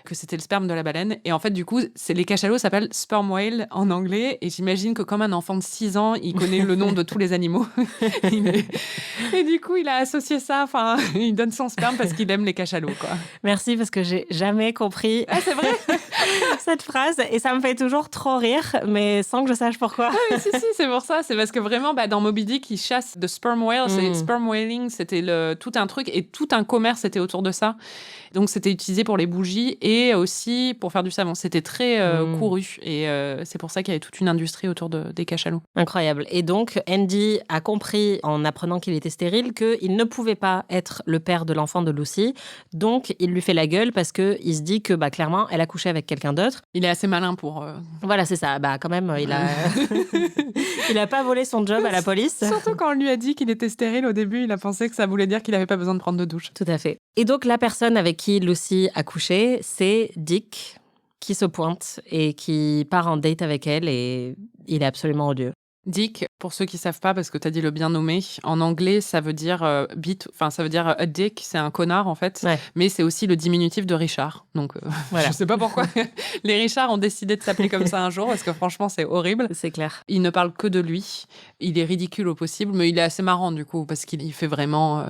que c'était le sperme de la baleine. Et en fait, du coup, les cachalots s'appellent sperm whale en anglais. Et j'imagine que comme un enfant de 6 ans, il connaît le nom de tous les animaux. Et du coup, il a associé ça. Enfin, il donne son sperme parce qu'il aime les cachalots, quoi. Merci, parce que j'ai jamais compris c'est vrai cette phrase. Et ça me fait toujours trop rire, mais sans que je sache pourquoi. Ah, si, c'est pour ça. C'est parce que vraiment, dans Moby Dick, ils chassent de sperm whale. C'est sperm whaling, c'était tout un truc. Et tout un commerce était autour de ça. Donc, c'était utilisé pour les bougies et aussi pour faire du savon. C'était très couru. Et c'est pour ça qu'il y avait toute une industrie autour des cachalots. Incroyable. Et donc, Andy a compris, en apprenant qu'il était stérile, qu'il ne pouvait pas être le père de l'enfant de Lucy. Donc, il lui fait la gueule parce qu'il se dit que, clairement, elle a couché avec quelqu'un d'autre. Il est assez malin pour... Voilà, c'est ça. Quand même, il a... il a pas volé son job à la police. Surtout quand on lui a dit qu'il était stérile au début, il a pensé que ça voulait dire qu'il n'avait pas besoin de prendre de douche. Tout à fait. Et donc, la personne avec qui Lucy a couché, c'est Dick, qui se pointe et qui part en date avec elle, et il est absolument odieux. Dick, pour ceux qui savent pas, parce que tu as dit le bien nommé, en anglais, ça veut dire ça veut dire a dick, c'est un connard en fait, ouais. Mais c'est aussi le diminutif de Richard. Donc, voilà. Je sais pas pourquoi les Richards ont décidé de s'appeler comme ça un jour, parce que franchement, c'est horrible. C'est clair. Il ne parle que de lui. Il est ridicule au possible, mais il est assez marrant du coup, parce qu'il fait vraiment...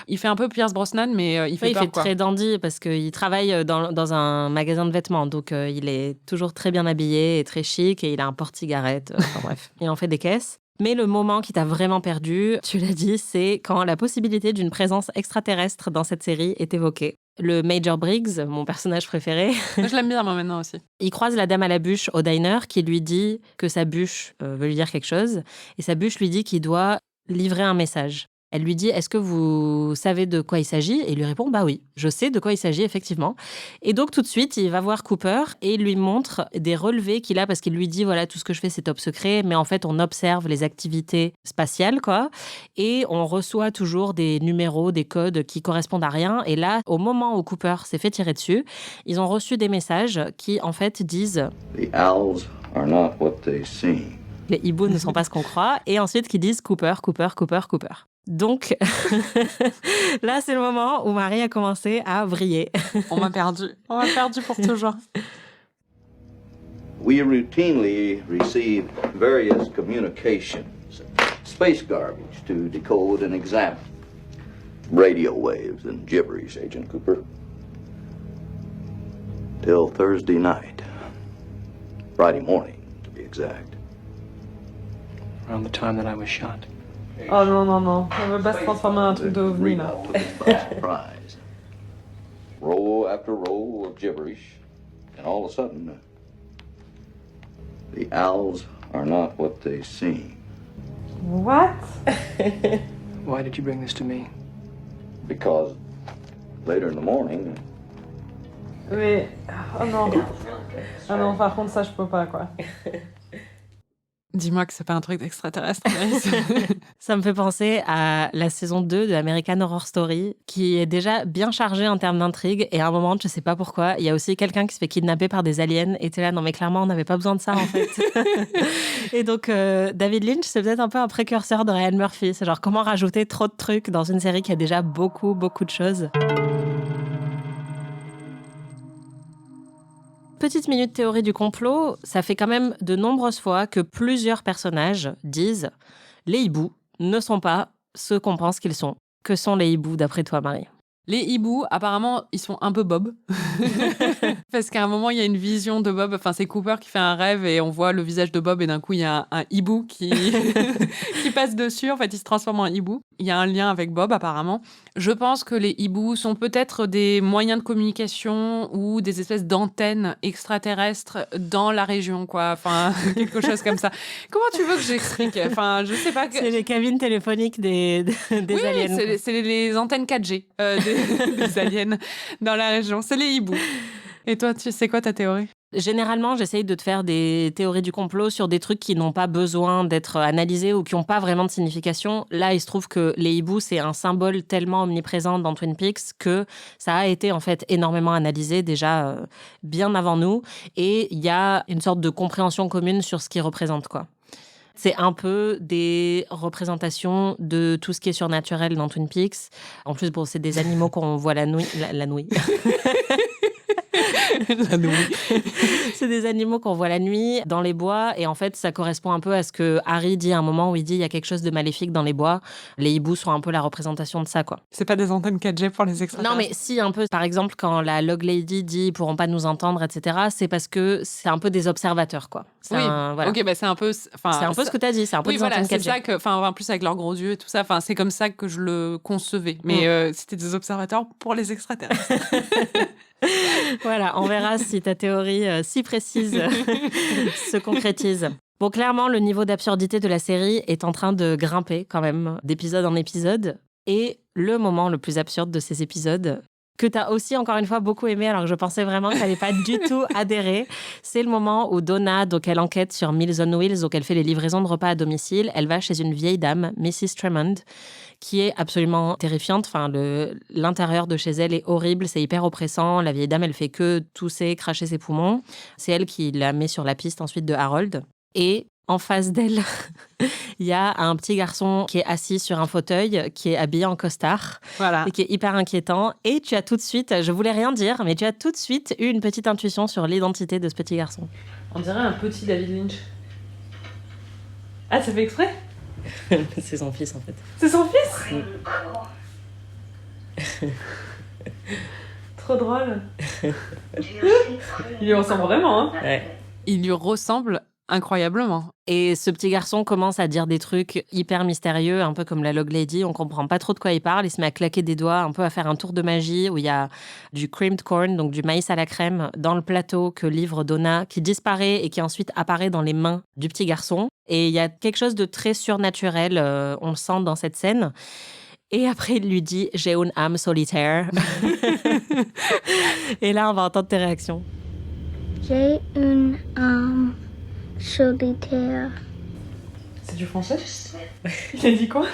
Il fait un peu Pierce Brosnan, mais il fait peur, il fait très dandy, parce qu'il travaille dans un magasin de vêtements, donc il est toujours très bien habillé et très chic, et il a un porte-cigarette, bref. Il en fait des caisses. Mais le moment qui t'a vraiment perdu, tu l'as dit, c'est quand la possibilité d'une présence extraterrestre dans cette série est évoquée. Le Major Briggs, mon personnage préféré... Je l'aime bien, moi, maintenant aussi. Il croise la dame à la bûche au diner qui lui dit que sa bûche veut lui dire quelque chose. Et sa bûche lui dit qu'il doit livrer un message. Elle lui dit « Est-ce que vous savez de quoi il s'agit ?» Et il lui répond « Bah oui, je sais de quoi il s'agit, effectivement. » Et donc, tout de suite, il va voir Cooper et il lui montre des relevés qu'il a, parce qu'il lui dit « Voilà, tout ce que je fais, c'est top secret, mais en fait, on observe les activités spatiales, quoi. Et on reçoit toujours des numéros, des codes qui correspondent à rien. » Et là, au moment où Cooper s'est fait tirer dessus, ils ont reçu des messages qui, en fait, disent « The owls are not what they seem. » Les hiboux ne sont pas ce qu'on croit. Et ensuite, qui disent « Cooper, Cooper, Cooper, Cooper. » Donc, là, c'est le moment où Marie a commencé à vriller. On m'a perdu pour toujours. We routinely receive various communications, space garbage to decode and examine. Radio waves and gibberish, Agent Cooper. Till Thursday night. Friday morning, to be exact. Around the time that I was shot. Oh non, elle veut pas se transformer en un truc de ovni, là. Surprise. Row after row of gibberish, and all of a sudden, the owls are not what they seem. What? Why did you bring this to me? Because later in the morning... Mais... Oh non. Ah non, par contre, ça, je peux pas, quoi. Dis-moi que c'est pas un truc d'extraterrestre. Ça me fait penser à la saison 2 de American Horror Story, qui est déjà bien chargée en termes d'intrigue. Et à un moment, je sais pas pourquoi, il y a aussi quelqu'un qui se fait kidnapper par des aliens. Et t'es là, non mais clairement, on n'avait pas besoin de ça en fait. Et donc, David Lynch, c'est peut-être un peu un précurseur de Ryan Murphy. C'est genre comment rajouter trop de trucs dans une série qui a déjà beaucoup de choses. Petite minute théorie du complot, ça fait quand même de nombreuses fois que plusieurs personnages disent « Les hiboux ne sont pas ceux qu'on pense qu'ils sont ». Que sont les hiboux d'après toi, Marie ? Les hiboux, apparemment, ils sont un peu Bob. Parce qu'à un moment, il y a une vision de Bob. Enfin, c'est Cooper qui fait un rêve et on voit le visage de Bob et d'un coup, il y a un hibou qui passe dessus. En fait, il se transforme en hibou. Il y a un lien avec Bob, apparemment. Je pense que les hiboux sont peut-être des moyens de communication ou des espèces d'antennes extraterrestres dans la région, quoi. Enfin, quelque chose comme ça. Comment tu veux que j'explique ? Enfin, je sais pas. C'est les cabines téléphoniques des oui, aliens. C'est les antennes 4G des aliens dans la région. C'est les hiboux. Et toi, c'est quoi ta théorie ? Généralement, j'essaye de te faire des théories du complot sur des trucs qui n'ont pas besoin d'être analysés ou qui n'ont pas vraiment de signification. Là, il se trouve que les hiboux, c'est un symbole tellement omniprésent dans Twin Peaks que ça a été en fait énormément analysé déjà bien avant nous. Et il y a une sorte de compréhension commune sur ce qu'ils représentent, quoi. C'est un peu des représentations de tout ce qui est surnaturel dans Twin Peaks. En plus, bon, c'est des animaux qu'on voit la nuit. La nuit. La nuit. C'est des animaux qu'on voit la nuit dans les bois et en fait ça correspond un peu à ce que Harry dit à un moment où il dit il y a quelque chose de maléfique dans les bois. Les hiboux sont un peu la représentation de ça, quoi. C'est pas des antennes 4G pour les extraterrestres. Non mais si, un peu. Par exemple quand la Log Lady dit ils pourront pas nous entendre, etc., c'est parce que c'est un peu des observateurs, quoi. Oui, voilà. ok, bah c'est un peu... C'est un peu ce que t'as dit, c'est un peu oui, des voilà, antennes 4G. c'est ça que... Enfin, en plus avec leurs gros yeux et tout ça, c'est comme ça que je le concevais. Mais c'était des observateurs pour les extraterrestres. Voilà, on verra si ta théorie si précise se concrétise. Bon, clairement, le niveau d'absurdité de la série est en train de grimper quand même, d'épisode en épisode. Et le moment le plus absurde de ces épisodes, que tu as aussi, encore une fois, beaucoup aimé, alors que je pensais vraiment que tu n'allais pas du tout adhérer, c'est le moment où Donna, donc elle enquête sur Meals on Wheels, donc elle fait les livraisons de repas à domicile. Elle va chez une vieille dame, Mrs. Tremond, qui est absolument terrifiante. Enfin, l'intérieur de chez elle est horrible, c'est hyper oppressant. La vieille dame, elle fait que tousser, cracher ses poumons. C'est elle qui la met sur la piste ensuite de Harold. Et en face d'elle, il y a un petit garçon qui est assis sur un fauteuil, qui est habillé en costard, voilà. Et qui est hyper inquiétant. Et tu as tout de suite, je voulais rien dire, mais tu as tout de suite eu une petite intuition sur l'identité de ce petit garçon. On dirait un petit David Lynch. Ah, ça fait exprès ? C'est son fils, en fait. C'est son fils ? Trop drôle. Il lui ressemble vraiment, hein ? Ouais. Il lui ressemble incroyablement. Et ce petit garçon commence à dire des trucs hyper mystérieux, un peu comme la Log Lady. On comprend pas trop de quoi il parle. Il se met à claquer des doigts, un peu à faire un tour de magie où il y a du creamed corn, donc du maïs à la crème, dans le plateau que livre Donna, qui disparaît et qui ensuite apparaît dans les mains du petit garçon. Et il y a quelque chose de très surnaturel, on le sent dans cette scène. Et après, il lui dit « J'ai une âme solitaire ». Et là, on va entendre tes réactions. J'ai une âme solitaire. C'est du français ? Il a dit quoi ?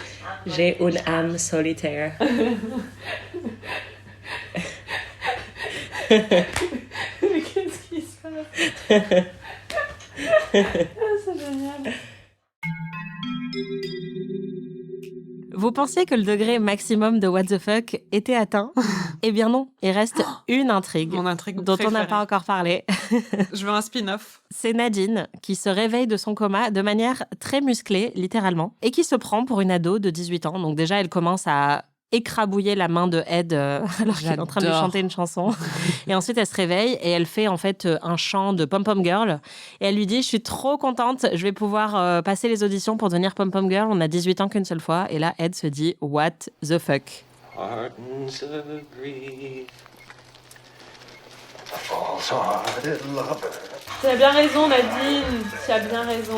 J'ai une âme solitaire. Mais qu'est-ce qui se passe ? C'est génial. Vous pensiez que le degré maximum de what the fuck était atteint ? Eh bien non, il reste une intrigue, Mon intrigue dont préférée. on n'a pas encore parlé. Je veux un spin-off. C'est Nadine qui se réveille de son coma de manière très musclée, littéralement, et qui se prend pour une ado de 18 ans. Donc déjà, elle commence à écrabouiller la main de Ed alors qu'il est en train de lui chanter une chanson. Et ensuite, elle se réveille et elle fait en fait un chant de Pom Pom Girl. Et elle lui dit « Je suis trop contente, je vais pouvoir passer les auditions pour devenir Pom Pom Girl. On a 18 ans qu'une seule fois. » Et là, Ed se dit « What the fuck ?» Pardons of grief, a false-hearted lover. Tu as bien raison, Nadine. Tu as bien raison.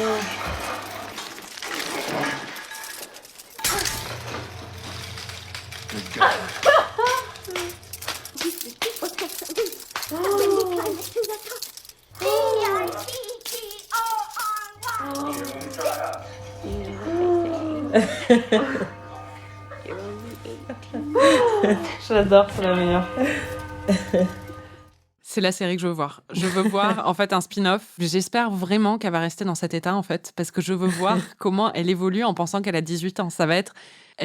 J'adore, c'est la meilleure. C'est la série que je veux voir. Je veux voir, en fait, un spin-off. J'espère vraiment qu'elle va rester dans cet état, en fait, parce que je veux voir comment elle évolue en pensant qu'elle a 18 ans. Ça va être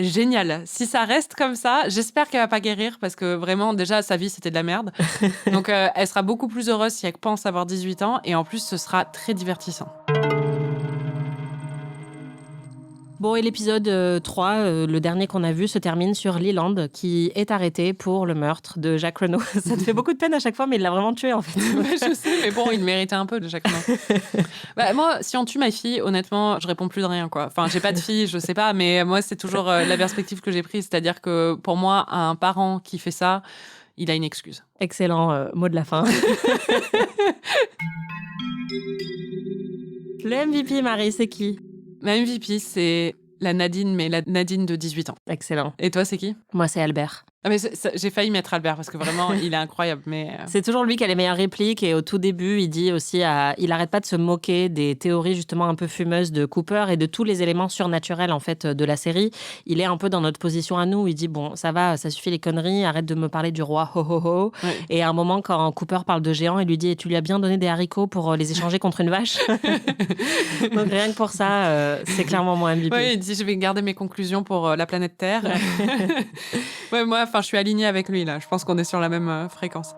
génial. Si ça reste comme ça, j'espère qu'elle va pas guérir, parce que vraiment, déjà, sa vie, c'était de la merde. Donc, elle sera beaucoup plus heureuse si elle pense avoir 18 ans, et en plus, ce sera très divertissant. Bon, et l'épisode 3, le dernier qu'on a vu, se termine sur Leland, qui est arrêté pour le meurtre de Jacques Renault. Ça te fait beaucoup de peine à chaque fois, mais il l'a vraiment tué, en fait. Ouais, je sais, mais bon, il méritait un peu de Jacques Renault. Bah, moi, si on tue ma fille, honnêtement, je réponds plus de rien, quoi. Enfin, j'ai pas de fille, je sais pas, mais moi, c'est toujours la perspective que j'ai prise. C'est-à-dire que pour moi, un parent qui fait ça, il a une excuse. Excellent mot de la fin. Le MVP, Marie, c'est qui? Ma MVP, c'est la Nadine, mais la Nadine de 18 ans. Excellent. Et toi, c'est qui? Moi, c'est Albert. Ah, mais j'ai failli mettre Albert parce que vraiment, il est incroyable. Mais C'est toujours lui qui a les meilleures répliques. Et au tout début, il dit aussi il arrête pas de se moquer des théories justement un peu fumeuses de Cooper et de tous les éléments surnaturels en fait de la série. Il est un peu dans notre position à nous. Il dit bon, ça va, ça suffit les conneries. Arrête de me parler du roi, ho ho ho. Ouais. Et à un moment, quand Cooper parle de géants, il lui dit tu lui as bien donné des haricots pour les échanger contre une vache. Donc rien que pour ça, c'est clairement mon MVP. ouais, il dit je vais garder mes conclusions pour la planète Terre. Ouais, moi, je suis alignée avec lui là. Je pense qu'on est sur la même fréquence.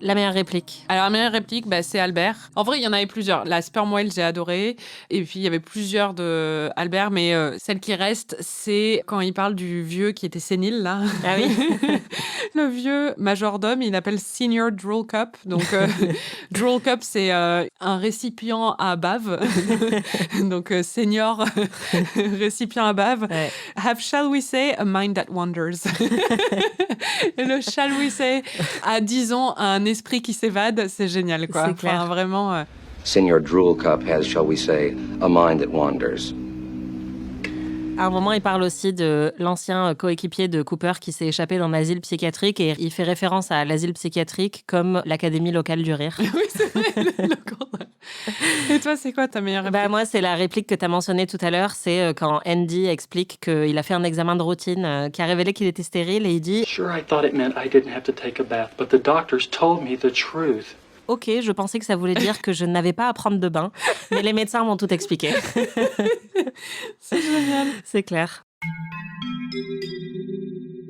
La meilleure réplique. Alors, la meilleure réplique, c'est Albert. En vrai, il y en avait plusieurs. La sperm whale, j'ai adoré. Et puis, il y avait plusieurs de Albert, mais celle qui reste, c'est quand il parle du vieux qui était sénile, là. Ah oui. Le vieux majordome, il appelle Senior Drool Cup. Donc, Drool Cup, c'est un récipient à bave. Donc, senior récipient à bave. Ouais. Have, shall we say, a mind that wanders. Et le shall we say a, disons, un esprit qui s'évade, c'est génial, quoi. C'est clair. Enfin, vraiment. Senior Drool Cup has, shall we say, a mind that wanders. À un moment, il parle aussi de l'ancien coéquipier de Cooper qui s'est échappé d'un asile psychiatrique et il fait référence à l'asile psychiatrique comme l'Académie locale du rire. Oui, c'est vrai. Et toi, c'est quoi ta meilleure réplique? Moi, c'est la réplique que tu as mentionnée tout à l'heure. C'est quand Andy explique qu'il a fait un examen de routine qui a révélé qu'il était stérile et il dit Sure, I thought it meant I didn't have to take a bath, but the doctors told me the truth. Ok, je pensais que ça voulait dire que je n'avais pas à prendre de bain, mais les médecins m'ont tout expliqué. C'est génial. C'est clair.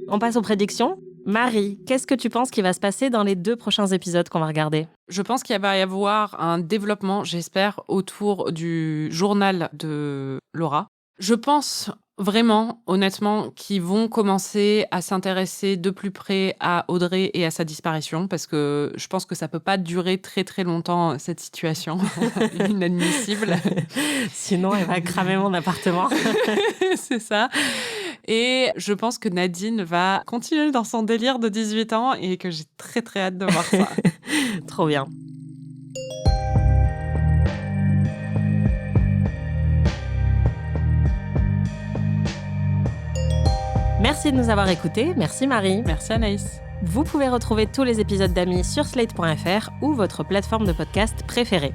On passe aux prédictions. Marie, qu'est-ce que tu penses qui va se passer dans les 2 prochains épisodes qu'on va regarder? Je pense qu'il va y avoir un développement, j'espère, autour du journal de Laura. Je pense vraiment, honnêtement, qu'ils vont commencer à s'intéresser de plus près à Audrey et à sa disparition, parce que je pense que ça peut pas durer très très longtemps, cette situation inadmissible. Sinon, elle va cramer mon appartement. C'est ça. Et je pense que Nadine va continuer dans son délire de 18 ans et que j'ai très très hâte de voir ça. Trop bien. Merci de nous avoir écoutés. Merci Marie. Merci Anaïs. Vous pouvez retrouver tous les épisodes d'Amis sur slate.fr ou votre plateforme de podcast préférée.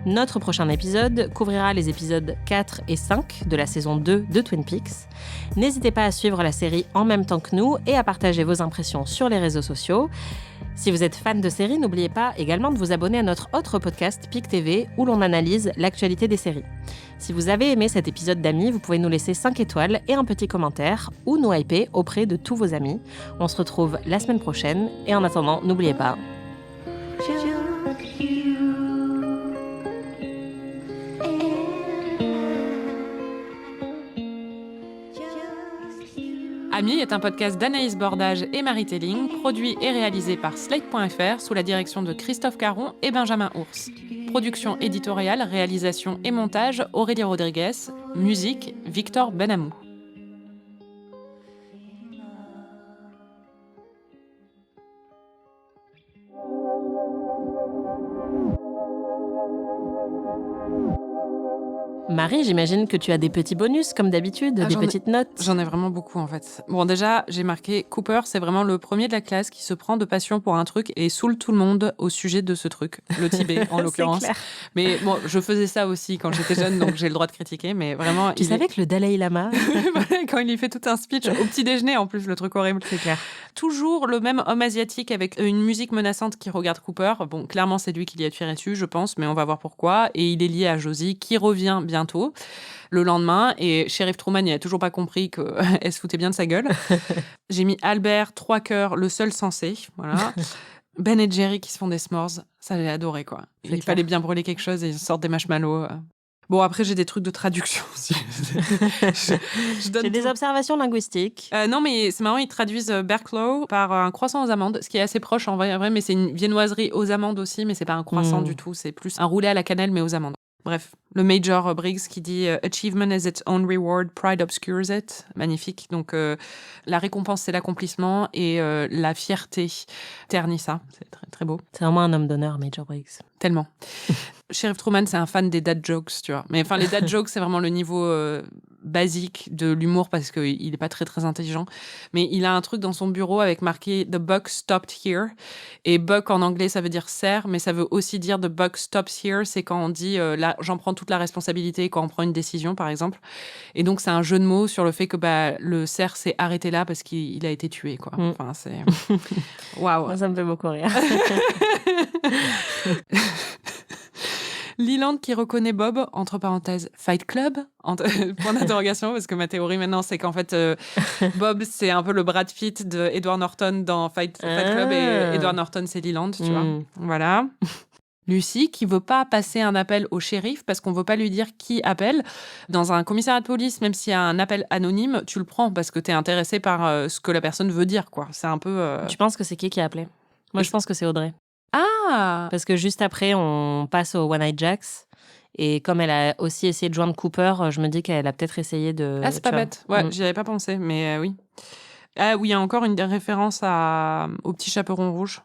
Notre prochain épisode couvrira les épisodes 4 et 5 de la saison 2 de Twin Peaks. N'hésitez pas à suivre la série en même temps que nous et à partager vos impressions sur les réseaux sociaux. Si vous êtes fan de séries, n'oubliez pas également de vous abonner à notre autre podcast Peak TV où l'on analyse l'actualité des séries. Si vous avez aimé cet épisode d'Amis, vous pouvez nous laisser 5 étoiles et un petit commentaire ou nous hyper auprès de tous vos amis. On se retrouve la semaine prochaine et en attendant, n'oubliez pas... Amis est un podcast d'Anaïs Bordage et Marie Telling, produit et réalisé par Slate.fr sous la direction de Christophe Caron et Benjamin Ours. Production éditoriale, réalisation et montage Aurélie Rodriguez. Musique Victor Benamou. Marie, j'imagine que tu as des petits bonus, comme d'habitude, des petites notes. J'en ai vraiment beaucoup, en fait. Bon, déjà, j'ai marqué Cooper, c'est vraiment le premier de la classe qui se prend de passion pour un truc et saoule tout le monde au sujet de ce truc. Le Tibet, en l'occurrence. Clair. Mais bon, je faisais ça aussi quand j'étais jeune, donc j'ai le droit de critiquer, mais vraiment... Tu savais que le Dalai Lama... Quand il lui fait tout un speech au petit déjeuner, en plus, le truc horrible. C'est clair. Toujours le même homme asiatique avec une musique menaçante qui regarde Cooper. Bon, clairement, c'est lui qui l'y a tiré dessus, je pense, mais on va voir pourquoi. Et il est lié à Josie, qui revient bientôt, le lendemain. Et Sheriff Truman, il a toujours pas compris qu'elle se foutait bien de sa gueule. J'ai mis Albert, 3 cœurs, le seul sensé. Voilà. Ben et Jerry qui se font des s'mores. Ça, j'ai adoré, quoi. Il fallait bien brûler quelque chose et ils sortent des marshmallows. Bon, après, j'ai des trucs de traduction aussi. J'ai des observations linguistiques. Non, mais c'est marrant, ils traduisent Berklow par un croissant aux amandes, ce qui est assez proche en vrai, mais c'est une viennoiserie aux amandes aussi, mais c'est pas un croissant du tout, c'est plus un roulé à la cannelle, mais aux amandes. Bref, le Major Briggs qui dit « Achievement is its own reward, pride obscures it ». Magnifique. Donc, la récompense, c'est l'accomplissement et la fierté ternit ça. C'est très, très beau. C'est vraiment un homme d'honneur, Major Briggs. Tellement. Sheriff Truman, c'est un fan des dad jokes, tu vois. Mais enfin, les dad jokes, c'est vraiment le niveau basique de l'humour parce qu'il n'est pas très, très intelligent. Mais il a un truc dans son bureau avec marqué « The buck stopped here ». Et « buck » en anglais, ça veut dire « cerf », mais ça veut aussi dire « the buck stops here ». C'est quand on dit là, j'en prends toute la responsabilité quand on prend une décision, par exemple. Et donc, c'est un jeu de mots sur le fait que le cerf s'est arrêté là parce qu'il a été tué, quoi. Enfin, c'est... Waouh. Ça me fait beaucoup rire. Leland qui reconnaît Bob, entre parenthèses, Fight Club, point d'interrogation, parce que ma théorie maintenant, c'est qu'en fait, Bob, c'est un peu le Brad Pitt de Edward Norton dans Fight Club, et Edward Norton, c'est Leland, tu vois. Voilà. Lucie, qui veut pas passer un appel au shérif parce qu'on veut pas lui dire qui appelle. Dans un commissariat de police, même s'il y a un appel anonyme, tu le prends parce que t'es intéressé par ce que la personne veut dire, quoi. C'est un peu... Tu penses que c'est qui a appelé ? Moi, je pense que c'est Audrey. Ah ! Parce que juste après, on passe au One Eye Jacks. Et comme elle a aussi essayé de joindre Cooper, je me dis qu'elle a peut-être essayé de... Ah, c'est pas bête. Ouais, j'y avais pas pensé, mais oui. Ah oui, il y a encore une référence au petit chaperon rouge.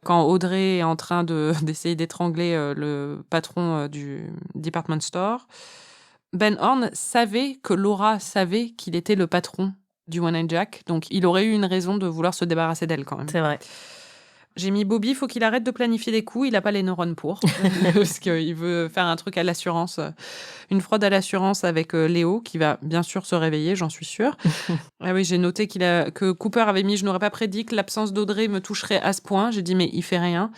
Quand Audrey est en train d'essayer d'étrangler le patron du department store, Ben Horn savait que Laura savait qu'il était le patron du One Eye Jack. Donc, il aurait eu une raison de vouloir se débarrasser d'elle quand même. C'est vrai. J'ai mis Bobby, il faut qu'il arrête de planifier des coups, il n'a pas les neurones pour. Parce qu'il veut faire un truc à l'assurance, une fraude à l'assurance avec Léo, qui va bien sûr se réveiller, j'en suis sûre. Ah oui, j'ai noté que Cooper avait mis « Je n'aurais pas prédit que l'absence d'Audrey me toucherait à ce point ». J'ai dit « Mais il fait rien ».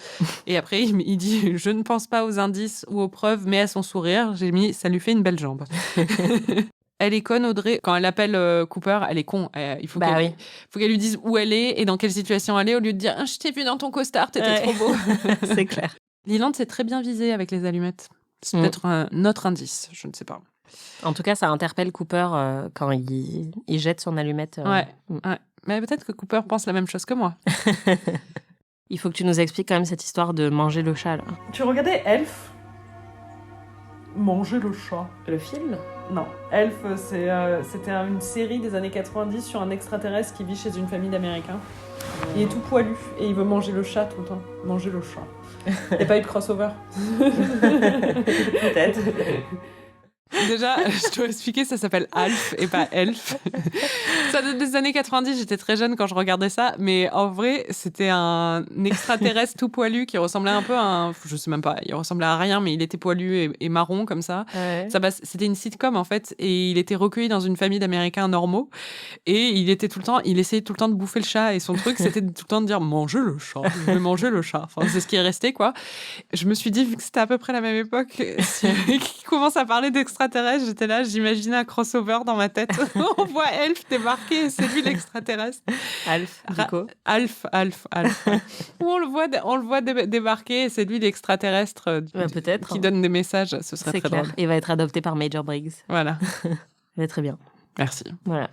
Et après, il dit « Je ne pense pas aux indices ou aux preuves, mais à son sourire ». J'ai mis « Ça lui fait une belle jambe ». Elle est conne, Audrey. Quand elle appelle Cooper, elle est con. Il faut qu'elle lui dise où elle est et dans quelle situation elle est, au lieu de dire « Je t'ai vu dans ton costard, t'étais trop beau ». C'est clair. Leland s'est très bien visé avec les allumettes. C'est peut-être un autre indice, je ne sais pas. En tout cas, ça interpelle Cooper quand il jette son allumette. Ouais. Mais peut-être que Cooper pense la même chose que moi. Il faut que tu nous expliques quand même cette histoire de manger le chat, là. Tu regardais Elf ? Manger le chat. Le film ? Non. Elf, c'était une série des années 90 sur un extraterrestre qui vit chez une famille d'Américains. Il est tout poilu et il veut manger le chat tout le temps. Manger le chat. Il n'y a pas eu de crossover. Peut-être. Déjà, je dois expliquer, ça s'appelle Alf et pas Elf. Ça date des années 90, j'étais très jeune quand je regardais ça, mais en vrai, c'était un extraterrestre tout poilu qui ressemblait un peu à je sais même pas, il ressemblait à rien, mais il était poilu et marron comme ça. Ouais. C'était une sitcom en fait, et il était recueilli dans une famille d'Américains normaux, et il essayait tout le temps de bouffer le chat, et son truc, c'était tout le temps de dire « Mangez le chat, je vais manger le chat ». Enfin, c'est ce qui est resté, quoi. Je me suis dit, vu que c'était à peu près la même époque, qui commence à parler d'extraterrestre, j'étais là, j'imaginais un crossover dans ma tête. On voit Elf débarquer, c'est lui l'extraterrestre. Alf, Rico. Alf. Ou on le voit débarquer, c'est lui l'extraterrestre peut-être, qui donne des messages. Ce serait très clair. drôle. Il va être adopté par Major Briggs. Voilà. Il est très bien. Merci. Voilà.